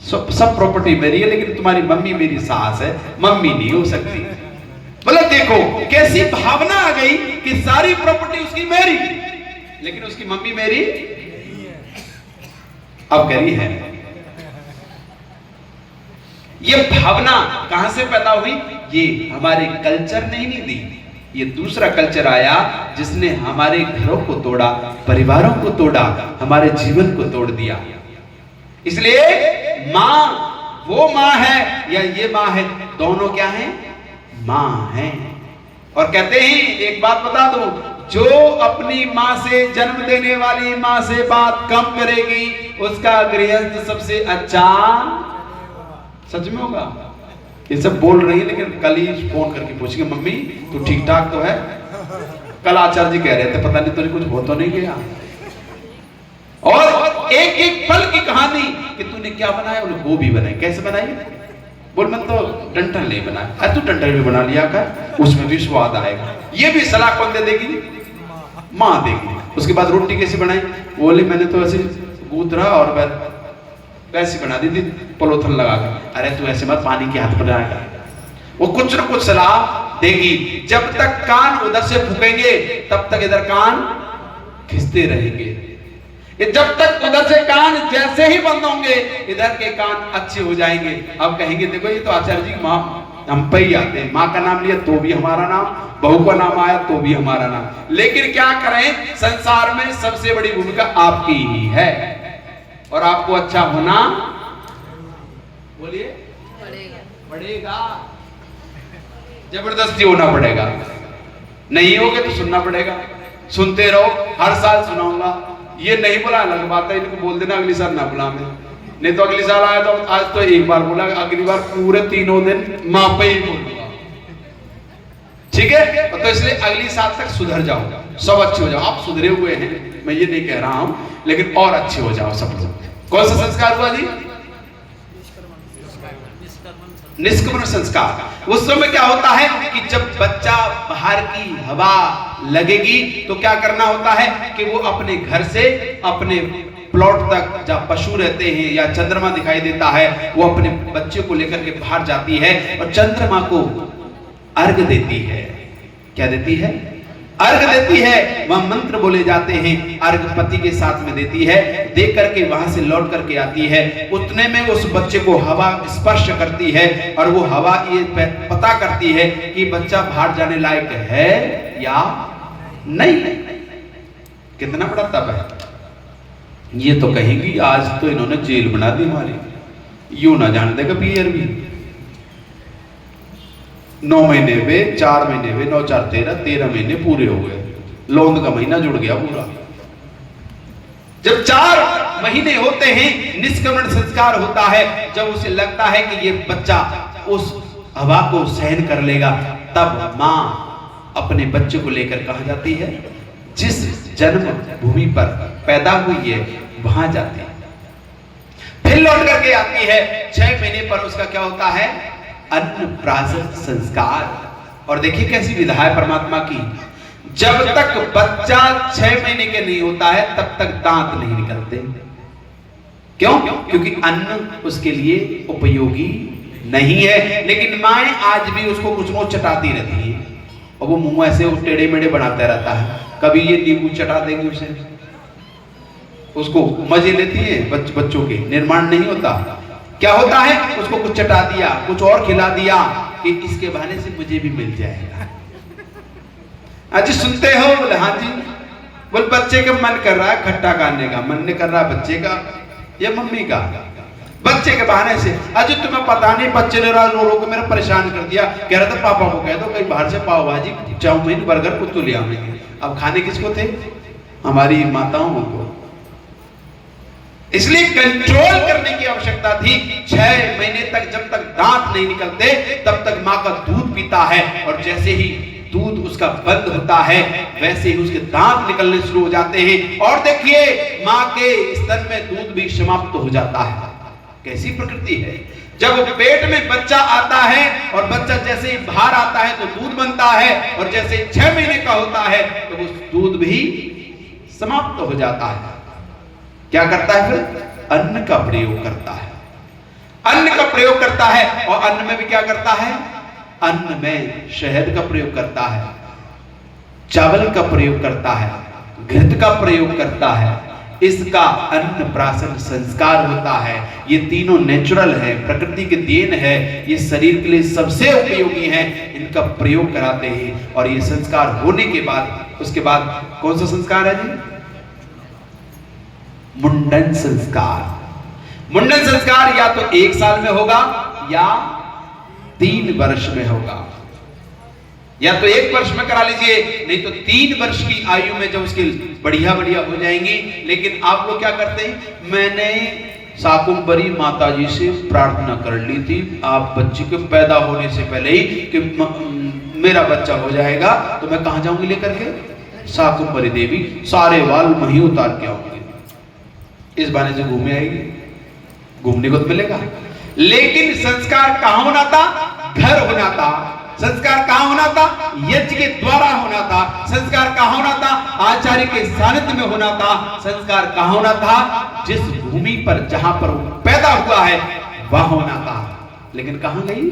सब प्रॉपर्टी मेरी है, लेकिन तुम्हारी मम्मी मेरी सास है, मम्मी नहीं हो सकती। मतलब देखो कैसी भावना आ गई कि सारी प्रॉपर्टी उसकी मेरी, लेकिन उसकी मम्मी मेरी। अब करी है ये भावना कहां से पैदा हुई? ये हमारे कल्चर ने ही नहीं दी, ये दूसरा कल्चर आया जिसने हमारे घरों को तोड़ा, परिवारों को तोड़ा, हमारे जीवन को तोड़ दिया। इसलिए मां वो मां है या ये मां है, दोनों क्या है? मां है। और कहते हैं, एक बात बता दो, जो अपनी माँ से, जन्म देने वाली माँ से बात कम करेगी उसका गृहस्थ सबसे अच्छा सच में होगा। ये सब बोल रही है लेकिन कल ही फोन करके पूछेंगे मम्मी तू ठीक ठाक तो है। कल आचार्य जी कह रहे थे पता नहीं तुझे कुछ हो तो नहीं गया। और एक एक पल की कहानी कि तूने क्या बनाया, बोले गोभी बनाई। कैसे बनाई? बोल मैं तो डंठल नहीं बनाया। तू डंठल भी बना लिया कर, उसमें भी स्वाद आएगा। ये भी सलाह कौन दे देगी? माँ देगी। उसके बाद रोटी कैसे बनाई? बोले मैंने तो ऐसे गूंदरा और वैसे बना दी थी पलोथन लगा के। अरे तू ऐसे मत, पानी के हाथ बनाएगा। वो कुछ न कुछ सलाह देगी। जब तक कान उधर से फूकेंगे तब तक इधर कान खिंचते रहेंगे। जब तक उधर से कान जैसे ही बंद होंगे इधर के कान अच्छे हो जाएंगे। अब कहेंगे देखो ये तो आचार्य जी माँ हम पे ही आते हैं, माँ का नाम लिया तो भी हमारा नाम, बहू का नाम आया तो भी हमारा नाम। लेकिन क्या करें, संसार में सबसे बड़ी भूमिका आपकी ही है और आपको अच्छा होना बोलिए पड़ेगा, जबरदस्ती होना पड़ेगा। नहीं होगे तो सुनना पड़ेगा। सुनते रहो, हर साल सुनाऊंगा। ये नहीं बोला अलग बात है, इनको बोल देना अगली साल ना बुला मैं। नहीं तो अगली साल आया तो आज तो एक बार बोला, अगली बार पूरे 3 दिन माँ पे ही बोलूंगा। ठीक है? तो इसलिए अगली साल तक सुधर जाओ, सब अच्छे हो जाओ। आप सुधरे हुए हैं, मैं ये नहीं कह रहा हूं, लेकिन और अच्छे हो जाओ सब लोग। कौन सा संस्कार हुआ जी? निष्क्रमण संस्कार। उस समय क्या होता है कि जब बच्चा बाहर की हवा लगेगी तो क्या करना होता है कि वो अपने घर से अपने प्लॉट तक जहाँ पशु रहते हैं या चंद्रमा दिखाई देता है वो अपने बच्चे को लेकर के बाहर जाती है और चंद्रमा को अर्घ देती है। क्या देती है? अर्घ देती है। वह मंत्र बोले जाते हैं, अर्घ पति के साथ में देती है। दे करके वहां से लौट करके आती है। उतने में उस बच्चे को हवा स्पर्श करती है और वो हवा ये पता करती है कि बच्चा बाहर जाने लायक है या नहीं। कितना बड़ा तब है। ये तो कहेंगी आज तो इन्होंने जेल बना दी हमारी, यूं ना जान देगा पीयर भी। 9 महीने वे, 4 महीने वे, 9 4 13 महीने पूरे हो गए। लोंद का महीना जुड़ गया पूरा। जब 4 महीने होते हैं निष्क्रमण संस्कार होता है। जब उसे लगता है कि ये बच्चा उस हवा को सहन कर लेगा, तब माँ अपने बच्चे को लेकर कहाँ जाती है? जिस जन्म भूमि पर पैदा हुई है वहां जाती है। फिर लौट करके आती है। 6 महीने पर उसका क्या होता है? अन्नप्राशन संस्कार। और देखिए कैसी विधा है परमात्मा की। जब तक बच्चा 6 महीने के नहीं होता है तब तक दांत नहीं निकलते। क्यों? क्योंकि अन्न उसके लिए उपयोगी नहीं है। लेकिन माएं आज भी उसको कुछ कुछ चटाती रहती है और वो मुंह ऐसे टेढ़े मेढ़े बनाता रहता है। कभी ये नींबू चटा देंगे उसे, उसको मजे लेती है। बच्चों के निर्माण नहीं होता। क्या होता है? उसको कुछ चटा दिया, कुछ और खिला दिया कि इसके बहाने से मुझे भी मिल जाएगा। आज सुनते हो? बोले हाँ जी। बोल बच्चे का मन कर रहा है खट्टा खाने का, मन नहीं कर रहा बच्चे का या मम्मी का। बच्चे के बहाने से आज तुम्हें पता नहीं, बच्चे ने रो रो के मेरा परेशान कर दिया। कह रहा था पापा को कह दो कहीं बाहर से पाव भाजी, चाउमीन, बर्गर कुछ तो ले आएंगे। अब खाने किसको थे? हमारी माताओं को। इसलिए कंट्रोल करने की आवश्यकता थी। 6 महीने तक जब तक दांत नहीं निकलते तब तक माँ का दूध पीता है और जैसे ही दूध उसका बंद होता है वैसे ही उसके दांत निकलने शुरू हो जाते हैं। और देखिए माँ के स्तन में दूध भी समाप्त हो जाता है। कैसी प्रकृति है। जब पेट में बच्चा आता है और बच्चा जैसे ही बाहर आता है तो दूध बनता है और जैसे 6 महीने का होता है तो उस दूध भी समाप्त हो जाता है। क्या करता है फिर? अन्न का प्रयोग करता है। अन्न का प्रयोग करता है और अन्न में भी क्या करता है? अन्न में शहद का प्रयोग करता है, चावल का प्रयोग करता है, घृत का प्रयोग करता है। इसका अन्न प्राशन संस्कार होता है। ये तीनों नेचुरल है, प्रकृति के देन है। ये शरीर के लिए सबसे उपयोगी है। इनका प्रयोग कराते हैं और ये संस्कार होने के बाद उसके बाद कौन सा संस्कार है जी? मुंडन संस्कार। मुंडन संस्कार या तो 1 साल में होगा या 3 वर्ष में होगा। या तो 1 वर्ष में करा लीजिए, नहीं तो 3 वर्ष की आयु में जब उसकी बढ़िया बढ़िया हो जाएंगी। लेकिन आप लोग क्या करते हैं, मैंने शाकुंभरी माता जी से प्रार्थना कर ली थी आप बच्ची के पैदा होने से पहले ही कि मेरा बच्चा हो जाएगा, तो मैं कहां जाऊंगी लेकर के, शाकुंभरी देवी, सारे वाल वहीं उतार के आऊंगी, इस बहाने से घूमे आएगी, घूमने को तो मिलेगा। लेकिन संस्कार कहां होना था, घर होना था। संस्कार कहां होना था, यज्ञ के द्वारा होना था। संस्कार कहां होना था, आचार्य के सानिध्य में होना था। संस्कार कहां होना था, जिस भूमि पर जहां पर वो पैदा हुआ है वहां होना था। लेकिन कहां गई,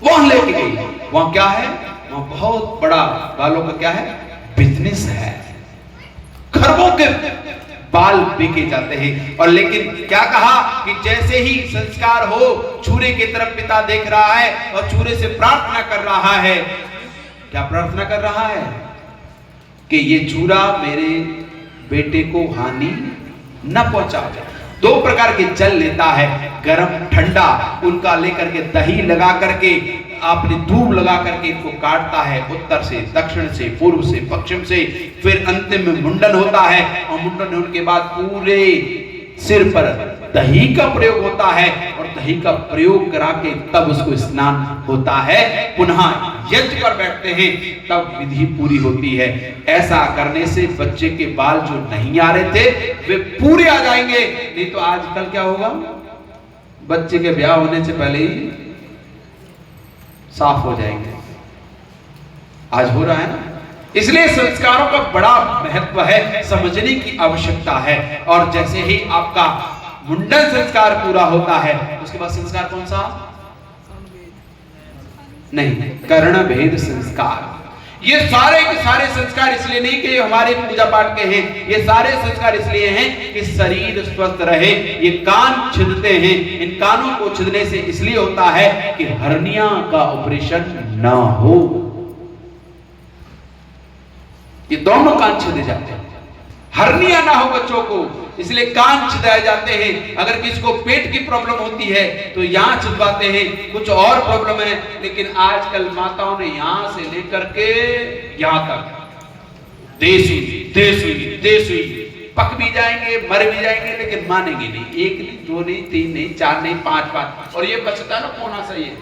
वहां लेके गई। वहां क्या है, वहां बहुत बड़ा बालों का क्या है, बिजनेस है, खरबों के बाल बिके जाते हैं। और लेकिन क्या कहा कि जैसे ही संस्कार हो, छुरे की तरफ पिता देख रहा है और छुरे से प्रार्थना कर रहा है। क्या प्रार्थना कर रहा है, कि ये छुरा मेरे बेटे को हानि न पहुंचाए। 2 प्रकार के जल लेता है, गर्म ठंडा, उनका लेकर के दही लगा करके, आपने धूप लगा करके इनको काटता है, उत्तर से, दक्षिण से, पूर्व से, पश्चिम से। फिर अंतिम में मुंडन होता है, और मुंडन होने के बाद पूरे सिर पर दही का प्रयोग होता है, और दही का प्रयोग करा के तब उसको स्नान होता है। पुनः यज्ञ पर बैठते हैं, तब विधि पूरी होती है। ऐसा करने से बच्चे के बाल जो नहीं आ रहे थे वे पूरे आ जाएंगे। नहीं तो आजकल क्या होगा, बच्चे के ब्याह होने से पहले ही साफ हो जाएंगे। आज हो रहा है ना। इसलिए संस्कारों का बड़ा महत्व है, समझने की आवश्यकता है। और जैसे ही आपका मुंडन संस्कार पूरा होता है, उसके बाद संस्कार कौन सा, नहीं, कर्ण भेद संस्कार। ये सारे के सारे संस्कार इसलिए नहीं कि हमारे पूजा पाठ के हैं, ये सारे संस्कार इसलिए हैं कि शरीर स्वस्थ रहे। ये कान छिदते हैं, इन कानों को छिदने से इसलिए होता है कि हर्निया का ऑपरेशन ना हो। ये दोनों कान छिदे जाते हैं, हर्निया ना हो बच्चों को, इसलिए कान छिदाए जाते हैं। अगर किसी को पेट की प्रॉब्लम होती है तो यहां छिदवाते हैं, कुछ और प्रॉब्लम है, लेकिन आजकल माताओं ने यहां से लेकर के यहां तक देश हुई पक भी जाएंगे, मर भी जाएंगे, लेकिन मानेंगे नहीं। 1 नहीं, 2 नहीं, 3 नहीं, 4 नहीं, 5। और ये बचता ना कोना सा, ये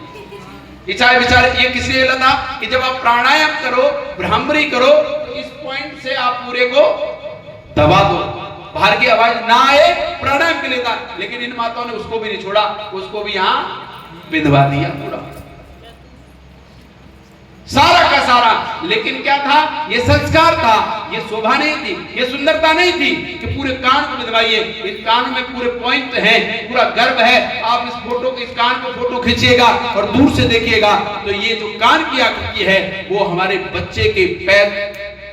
बेचारे ये किसलिए लगा कि जब आप प्राणायाम करो, भ्रामरी करो, तो इस पॉइंट से आप पूरे को दबा दो, बाहर की आवाज ना आए, प्राणायाम के लिए था। लेकिन इन माताओं ने उसको भी नहीं छोड़ा, उसको भी यहां बिंदवा दिया पूरा, सारा का सारा। लेकिन क्या था, ये संस्कार था, ये शोभा नहीं थी, ये सुंदरता नहीं थी कि पूरे कान को बिंदवाइए। इस कान में पूरे पॉइंट हैं, पूरा गर्भ है। आप इस कान को फोटो खींचिएगा और दूर से देखिएगा तो ये जो कान की आकृति है वो हमारे बच्चे के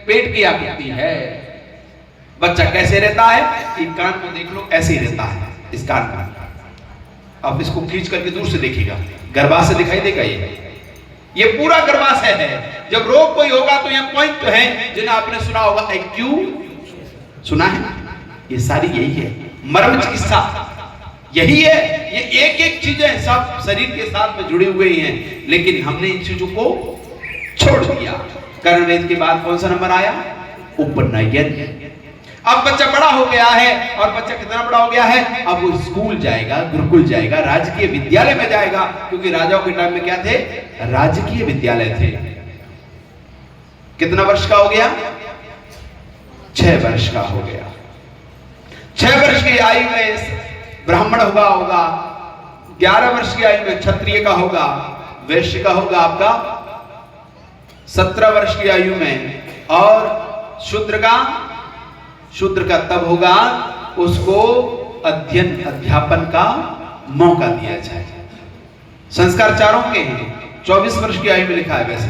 पेट की आकृति है। बच्चा कैसे रहता है, इन कान को देख लो, ऐसे ही रहता है इस कान का। आप इसको खींच करके दूर से देखिएगा, गर्भाशय दिखाई देगा, ये पूरा गर्भाशय है। जब रोग कोई होगा तो यहाँ पॉइंट तो है, जिन्हें आपने सुना होगा IQ, सुना है, ये सारी यही है, मर्म चिकित्सा यही है। ये एक एक चीजें सब शरीर के साथ में जुड़े हुए हैं, लेकिन हमने इन चीजों को छोड़ दिया। कर्णवेद के बाद कौन सा नंबर आया, उपनयन। अब बच्चा बड़ा हो गया है, और बच्चा कितना बड़ा हो गया है, अब वो स्कूल जाएगा, गुरुकुल जाएगा, राजकीय विद्यालय में जाएगा, क्योंकि राजाओं के टाइम में क्या थे, राजकीय विद्यालय थे। कितना वर्ष का हो गया, 6 वर्ष का हो गया। 6 वर्ष की आयु में ब्राह्मण होगा, 11 वर्ष की आयु में क्षत्रिय का होगा, वैश्य का होगा आपका 17 वर्ष की आयु में, और शूद्र का तब होगा उसको अध्ययन अध्यापन का मौका दिया जाए। संस्कार चारों के हैं। 24 वर्ष की आयु में लिखा है वैसे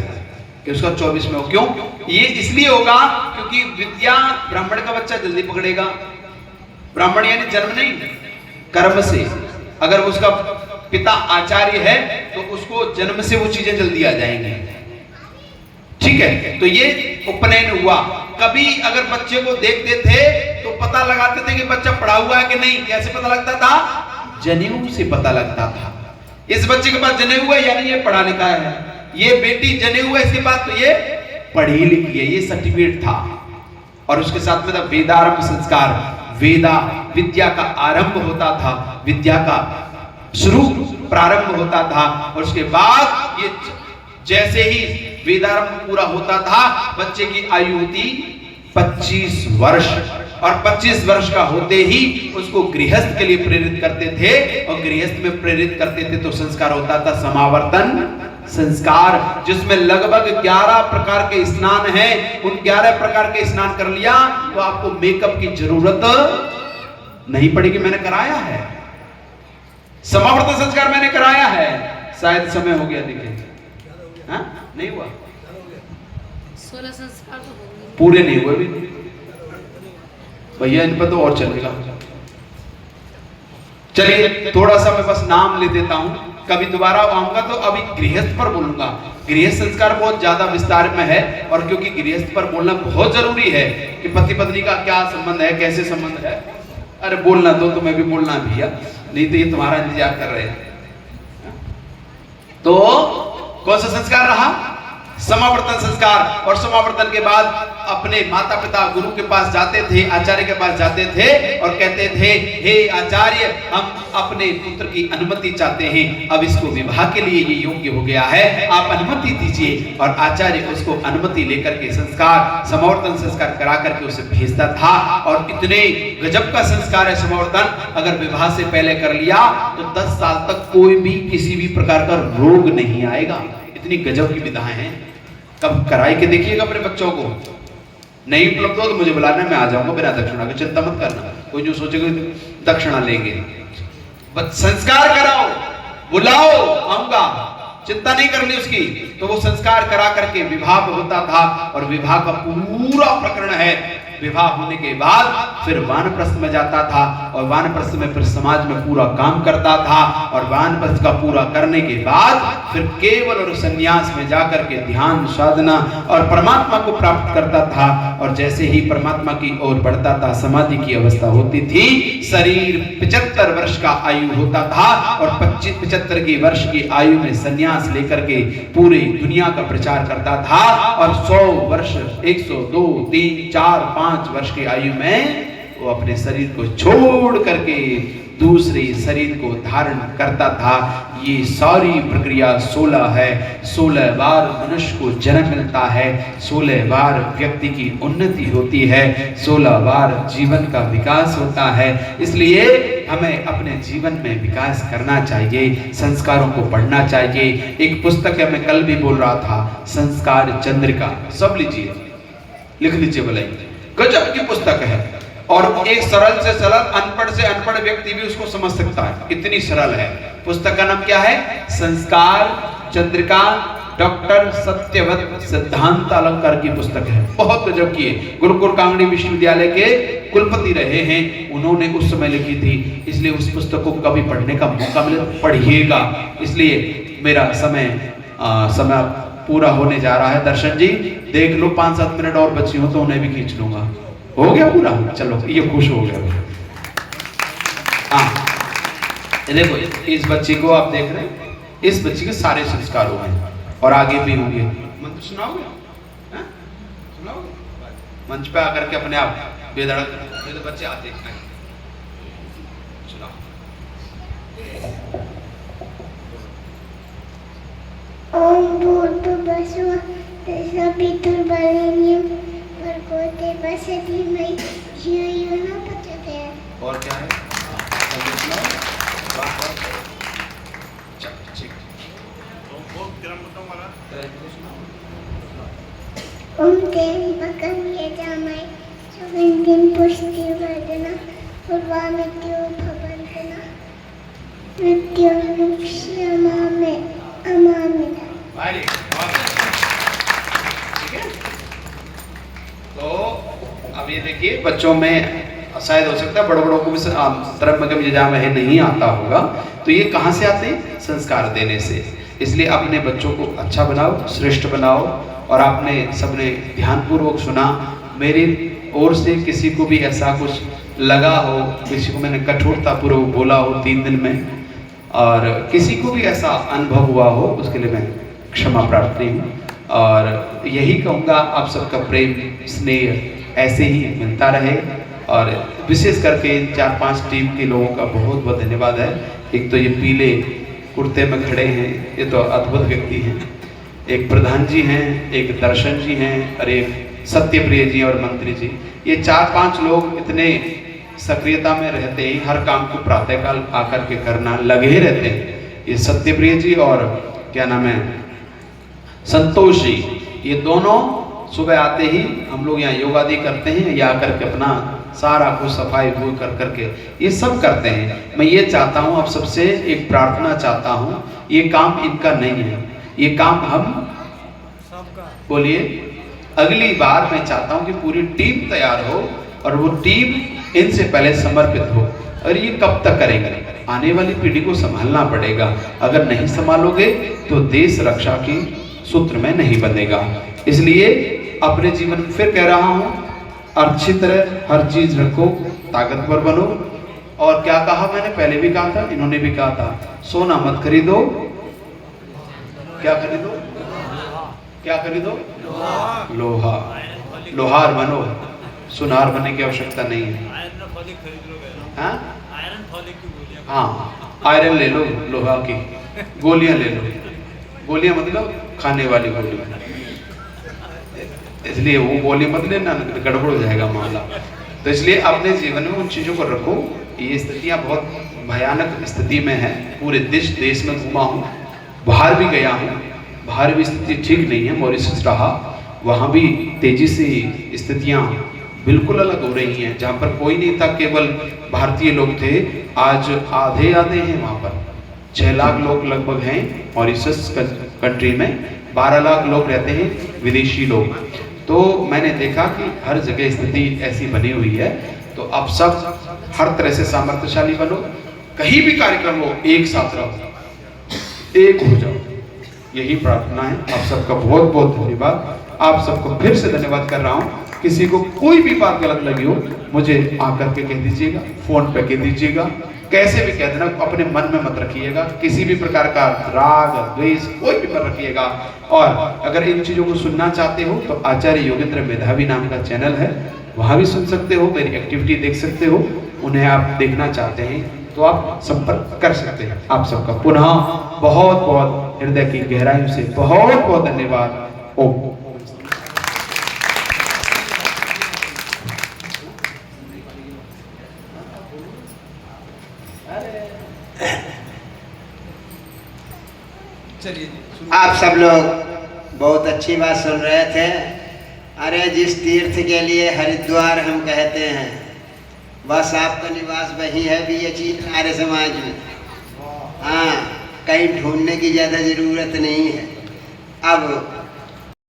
कि उसका 24 में हो। क्यों, ये इसलिए होगा क्योंकि विद्या ब्राह्मण का बच्चा जल्दी पकड़ेगा। ब्राह्मण यानी जन्म नहीं, कर्म से। अगर उसका पिता आचार्य है तो उसको जन्म से वो चीजें जल्दी आ जाएंगी। ठीक है, तो ये उपनयन हुआ। कभी अगर बच्चे को देखते थे तो पता लगाते थे कि बच्चा पढ़ा हुआ है कि नहीं। कैसे पता लगता था, जनेऊ से पता लगता था। इस बच्चे के पास जनेऊ है यानी ये पढ़ा लिखा है। ये बेटी जने हुआ, इसके बाद तो ये पढ़ी लिखी है, ये सर्टिफिकेट था। और उसके साथ में था वेदारंभ संस्कार, वेदा विद्या का आरंभ होता था, विद्या का शुरू प्रारंभ होता था। और उसके बाद ये जैसे ही वेदारंभ पूरा होता था, बच्चे की आयु होती 25 वर्ष, और 25 वर्ष का होते ही उसको गृहस्थ के लिए प्रेरित करते थे। और गृहस्थ में प्रेरित करते थे तो संस्कार होता था समावर्तन संस्कार, जिसमें लगभग 11 प्रकार के स्नान हैं। उन 11 प्रकार के स्नान कर लिया तो आपको मेकअप की जरूरत नहीं पड़ेगी। मैंने कराया है समावर्तन संस्कार, मैंने कराया है। शायद समय हो गया, देखिए नहीं हुआ, 16 संस्कार तो हो गए, पूरे नहीं हुए भी भैया, इन पर तो और चलेगा। चलिए थोड़ा सा मैं बस नाम ले देता हूं, कभी दोबारा आऊंगा तो अभी गृहस्थ पर बोलूंगा। गृहस्थ संस्कार बहुत ज्यादा विस्तार में है, और क्योंकि गृहस्थ पर बोलना बहुत जरूरी है कि पति पत्नी का क्या संबंध है, कैसे संबंध है। अरे बोलना दो, तुम्हें भी बोलना भैया, नहीं तो ये तुम्हारा इंतजार कर रहे हैं। तो कौन सा संस्कार रहा? समावर्तन संस्कार। और समावर्तन के बाद अपने माता पिता गुरु के पास जाते थे, आचार्य के पास जाते थे और कहते थे, हे आचार्य, हम अपने पुत्र की अनुमति चाहते हैं, अब इसको विवाह के लिए ये योग्य हो गया है, आप अनुमति दीजिए। और आचार्य उसको अनुमति लेकर के संस्कार समावर्तन संस्कार करा करके उसे भेजता था। और इतने गजब का संस्कार है समावर्तन, अगर विवाह से पहले कर लिया तो 10 साल तक कोई भी किसी भी प्रकार का रोग नहीं आएगा। इतनी गजब की विधाएं हैं, कब कराई के देखिएगा अपने बच्चों को। नहीं उपलब्ध हो तो मुझे बुलाना, मैं आ जाऊंगा बिना दक्षिणा के, चिंता मत करना। कोई जो सोचेगा दक्षिणा लेंगे, बस संस्कार कराओ, बुलाओ, आऊंगा, चिंता नहीं करनी उसकी। तो वो संस्कार करा करके विवाह होता था, और विवाह का पूरा प्रकरण है। विवाह होने के बाद फिर वानप्रस्थ में जाता था, और वानप्रस्थ में फिर समाज में पूरा काम करता था, और वानप्रस्थ का पूरा करने के बाद फिर केवल और संन्यास में जाकर के ध्यान साधना और परमात्मा को प्राप्त करता था। और जैसे ही परमात्मा की ओर बढ़ता था, समाधि की अवस्था होती थी, शरीर 75 वर्ष का आयु होता था, और 75 की वर्ष की आयु में संन्यास लेकर के पूरी दुनिया का प्रचार करता था। और 100 वर्ष 102 3 4 5 वर्ष की आयु में वो अपने शरीर को छोड़ करके दूसरे शरीर को धारण करता था। ये सारी प्रक्रिया 16 है। 16 बार मनुष्य को जन्म मिलता है, 16 बार व्यक्ति की उन्नति होती है, 16 बार जीवन का विकास होता है। इसलिए हमें अपने जीवन में विकास करना चाहिए, संस्कारों को पढ़ना चाहिए। एक पुस्तक है, मैं कल भी बोल रहा था, संस्कार चंद्रिका, सब लीजिए, लिख लीजिए, बोले गजब की पुस्तक है। और एक सरल से सरल, अनपढ़ से अनपढ़ व्यक्ति भी उसको समझ सकता है, इतनी सरल है। पुस्तक का नाम क्या है? संस्कार चंद्रिका, डॉक्टर सत्यव्रत सिद्धांत अलंकार की पुस्तक है, बहुत गजब की है। गुरुकुल कांगड़ी विश्वविद्यालय के कुलपति रहे हैं, उन्होंने उस समय लिखी थी, इसलिए उस पुस्तक को कभी पढ़ने का मौका मिले पढ़िएगा। इसलिए मेरा समय पूरा होने जा रहा है। दर्शन जी देख लो, 5-7 मिनट और बची हो तो उन्हें भी खींच लूंगा। हो गया पूरा? चलो, ये खुश हो गया। हाँ देखो, इस बच्ची को आप देख रहे हैं, इस बच्ची के सारे संस्कार हुए हैं और आगे भी होंगे। मंत्र सुनाओगे? सुनाओगे? मंच पे आकर के अपने आप बेधड़क, ये तो बच्चे आते हैं। ओम भूर्भुवस्सुः तत्सवितुर्वरेण्यं भर्गो देवस्य धीमहि धियो यो न प्रचोदयात्। और क्या है? ओम त्र्यंबकं यजामहे सुगन्धिं पुष्टिवर्धनम् उर्वारुकमिव भवन्तनाः मृत्युर्मुक्षयमामहे अमामि। ठीक है, तो अब ये देखिए, बच्चों में शायद हो सकता है बड़ों को भी त्र्यंबकं यजामहे नहीं आता होगा, तो ये कहाँ से आते हैं? संस्कार देने से। इसलिए अपने बच्चों को अच्छा बनाओ, श्रेष्ठ बनाओ। और आपने सबने ध्यानपूर्वक सुना, मेरी ओर से किसी को भी ऐसा कुछ लगा हो, किसी को मैंने कठोरता पूर्वक बोला हो 3 दिन में, और किसी को भी ऐसा अनुभव हुआ हो, उसके लिए मैं क्षमा प्रार्थी हूँ। और यही कहूँगा, आप सबका प्रेम स्नेह ऐसे ही मिलता रहे। और विशेष करके 4-5 टीम के लोगों का बहुत बहुत धन्यवाद है। एक तो ये पीले कुर्ते में खड़े हैं, ये तो अद्भुत व्यक्ति हैं। एक प्रधान जी हैं, एक दर्शन जी हैं और एक सत्यप्रिय जी और मंत्री जी। ये 4-5 लोग इतने सक्रियता में रहते हैं, हर काम को प्रातःकाल आकर के करना लगे ही रहते हैं। ये सत्यप्रिय जी और क्या नाम है, संतोष जी, ये दोनों सुबह आते ही हम लोग यहाँ योग आदि करते हैं, या आकर के अपना सारा कुछ सफाई वो कर करके ये सब करते हैं। मैं ये चाहता हूँ, आप सबसे एक प्रार्थना चाहता हूँ, ये काम इनका नहीं है, ये काम हम सबका। बोलिए, अगली बार मैं चाहता हूँ कि पूरी टीम तैयार हो और वो टीम इनसे पहले समर्पित हो। और ये कब तक करेंगे? आने वाली पीढ़ी को संभालना पड़ेगा। अगर नहीं संभालोगे तो देश रक्षा की सूत्र में नहीं बनेगा। इसलिए अपने जीवन में फिर कह रहा हूँ, अच्छी तरह हर चीज रखो, ताकतवर बनो। और क्या कहा मैंने, पहले भी कहा था, इन्होंने भी कहा था, सोना मत खरीदो, क्या खरीदो, क्या खरीदो, लोहा। लोहार बनो, सुनार बनने की आवश्यकता नहीं है। आयरन फॉलिक खरीद लो गए। हाँ आयरन फॉलिक की गोलियां। हाँ, आयरन ले लो, लोहा की गोलियां ले लो। गोलियां मतलब खाने वाली गोलियां, इसलिए वो गोली मत लेना, गड़बड़ हो जाएगा मामला। तो इसलिए अपने जीवन में उन चीज़ों को रखो। ये स्थितियाँ बहुत भयानक स्थिति में है। पूरे देश में घूमा हूँ, बाहर भी गया हूँ, बाहर भी स्थिति ठीक नहीं है। मॉरिशस रहा, वहाँ भी तेजी से स्थितियाँ बिल्कुल अलग हो रही हैं। जहाँ पर कोई नहीं था, केवल भारतीय लोग थे, आज आधे हैं वहाँ पर। 6 लाख लोग लगभग हैं मॉरिशस कंट्री में, 12 लाख लोग रहते हैं विदेशी लोग। तो मैंने देखा कि हर जगह स्थिति ऐसी बनी हुई है। तो आप सब हर तरह से सामर्थ्यशाली बनो, कहीं भी कार्यक्रम हो एक साथ रहो, एक हो जाओ, यही प्रार्थना है। आप सबका बहुत बहुत धन्यवाद। आप सबको फिर से धन्यवाद कर रहा हूँ। किसी को कोई भी बात गलत लगी हो, मुझे आकर के कह दीजिएगा, फोन पे कह दीजिएगा, कैसे भी कह देना, अपने मन में मत रखिएगा। किसी भी प्रकार का राग द्वेष कोई भी मत रखिएगा। और अगर इन चीजों को सुनना चाहते हो तो आचार्य योगेंद्र मेधावी नाम का चैनल है, वहां भी सुन सकते हो, मेरी एक्टिविटी देख सकते हो। उन्हें आप देखना चाहते हैं तो आप संपर्क कर सकते हैं। आप सबका पुनः बहुत बहुत हृदय की गहराइयों से बहुत बहुत धन्यवाद। ओम। आप सब लोग बहुत अच्छी बात सुन रहे थे। अरे जिस तीर्थ के लिए हरिद्वार हम कहते हैं, बस आपका निवास वही है बीएचई आर्य समाज में। हाँ, कहीं ढूंढने की ज़्यादा ज़रूरत नहीं है। अब